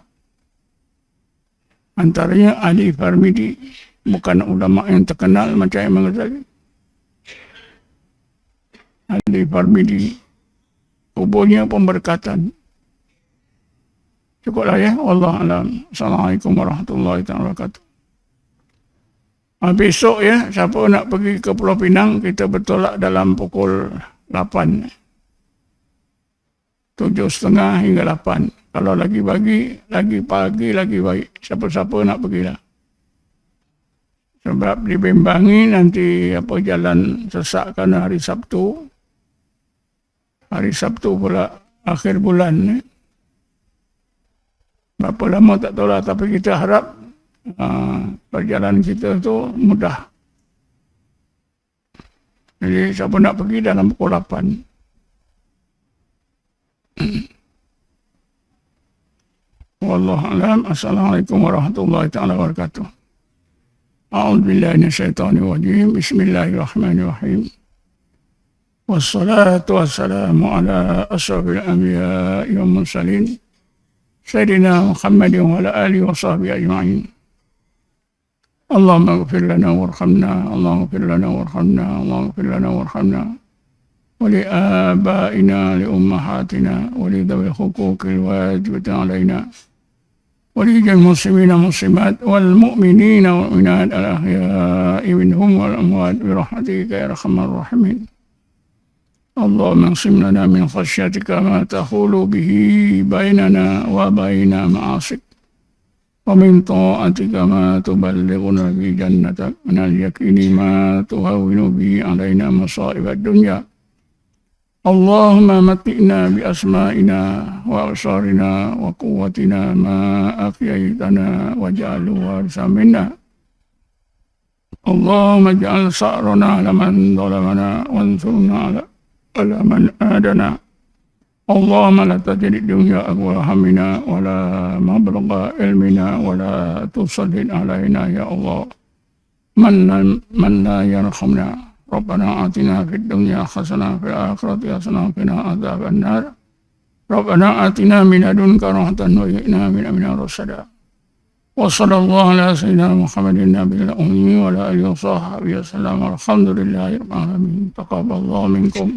A: Antaranya Ali Farmidi. Bukan ulama yang terkenal macam Imam Ghazali. ahli Farmidi. Kuburnya pemberkatan. Cukuplah ya. Wallahualam. Assalamualaikum warahmatullahi wabarakatuh. Besok ya, siapa nak pergi ke Pulau Pinang, kita bertolak dalam pukul 8. 7.30 hingga 8. Kalau lagi pagi lagi baik. Siapa-siapa nak pergilah. Sebab dibimbangi nanti jalan sesak kerana hari Sabtu. Hari Sabtu pula akhir bulan. Berapa lama tak tahu lah, tapi kita harap perjalanan kita tu mudah. Jadi siapa nak pergi dalam pukul 8. Wallahualam. Assalamualaikum warahmatullahi wabarakatuh. A'udzubillahi minasyaitonir rajim. Bismillahirrahmanirrahim. Wassalatu wassalamu ala asyrafil anbiya'i wal mursalin Sayyidina Muhammadin wa ala alihi wa sahbihi ajma'in. Allahumma ighfir lana warhamna, Allahumma ighfir lana warhamna, Allahumma ighfir lana warhamna. Wa li abaina li ummahatina wa li dhawi huquqil wajibati alaina. Wa li jami'il muslimina muslimat wal mu'minina wal mu'minat al ahya'i minhum wal amwat bi rahmatika ya arhamar rahimin. Allahumma qsim lana min khashyatika ma tahulu bihi bainana wa baina ma'asik. ومن طاعتك ما تبلغنا به جنتك من اليقين ما تهون به علينا مصائب الدنيا اللهم متئنا بأسمائنا وأبصارنا وقوتنا ما أحييتنا واجعله وارثا منا اللهم اجعل ثأرنا على من ظلمنا وانصرنا على من آدنا اللهم لا تجعل الدنيا أكبر همنا ولا مبلغ علمنا ولا تسلط علينا يا الله من لا يرحمنا ربنا آتنا في الدنيا حسنة في الآخرة حسنة وقنا عذاب النار ربنا آتنا من لدنك رحمة وهب من أمرنا رشدا وصلى الله على سيدنا محمد النبي الأمي وعلى آله وصحبه وسلم الحمد لله رب العالمين تقبل الله منكم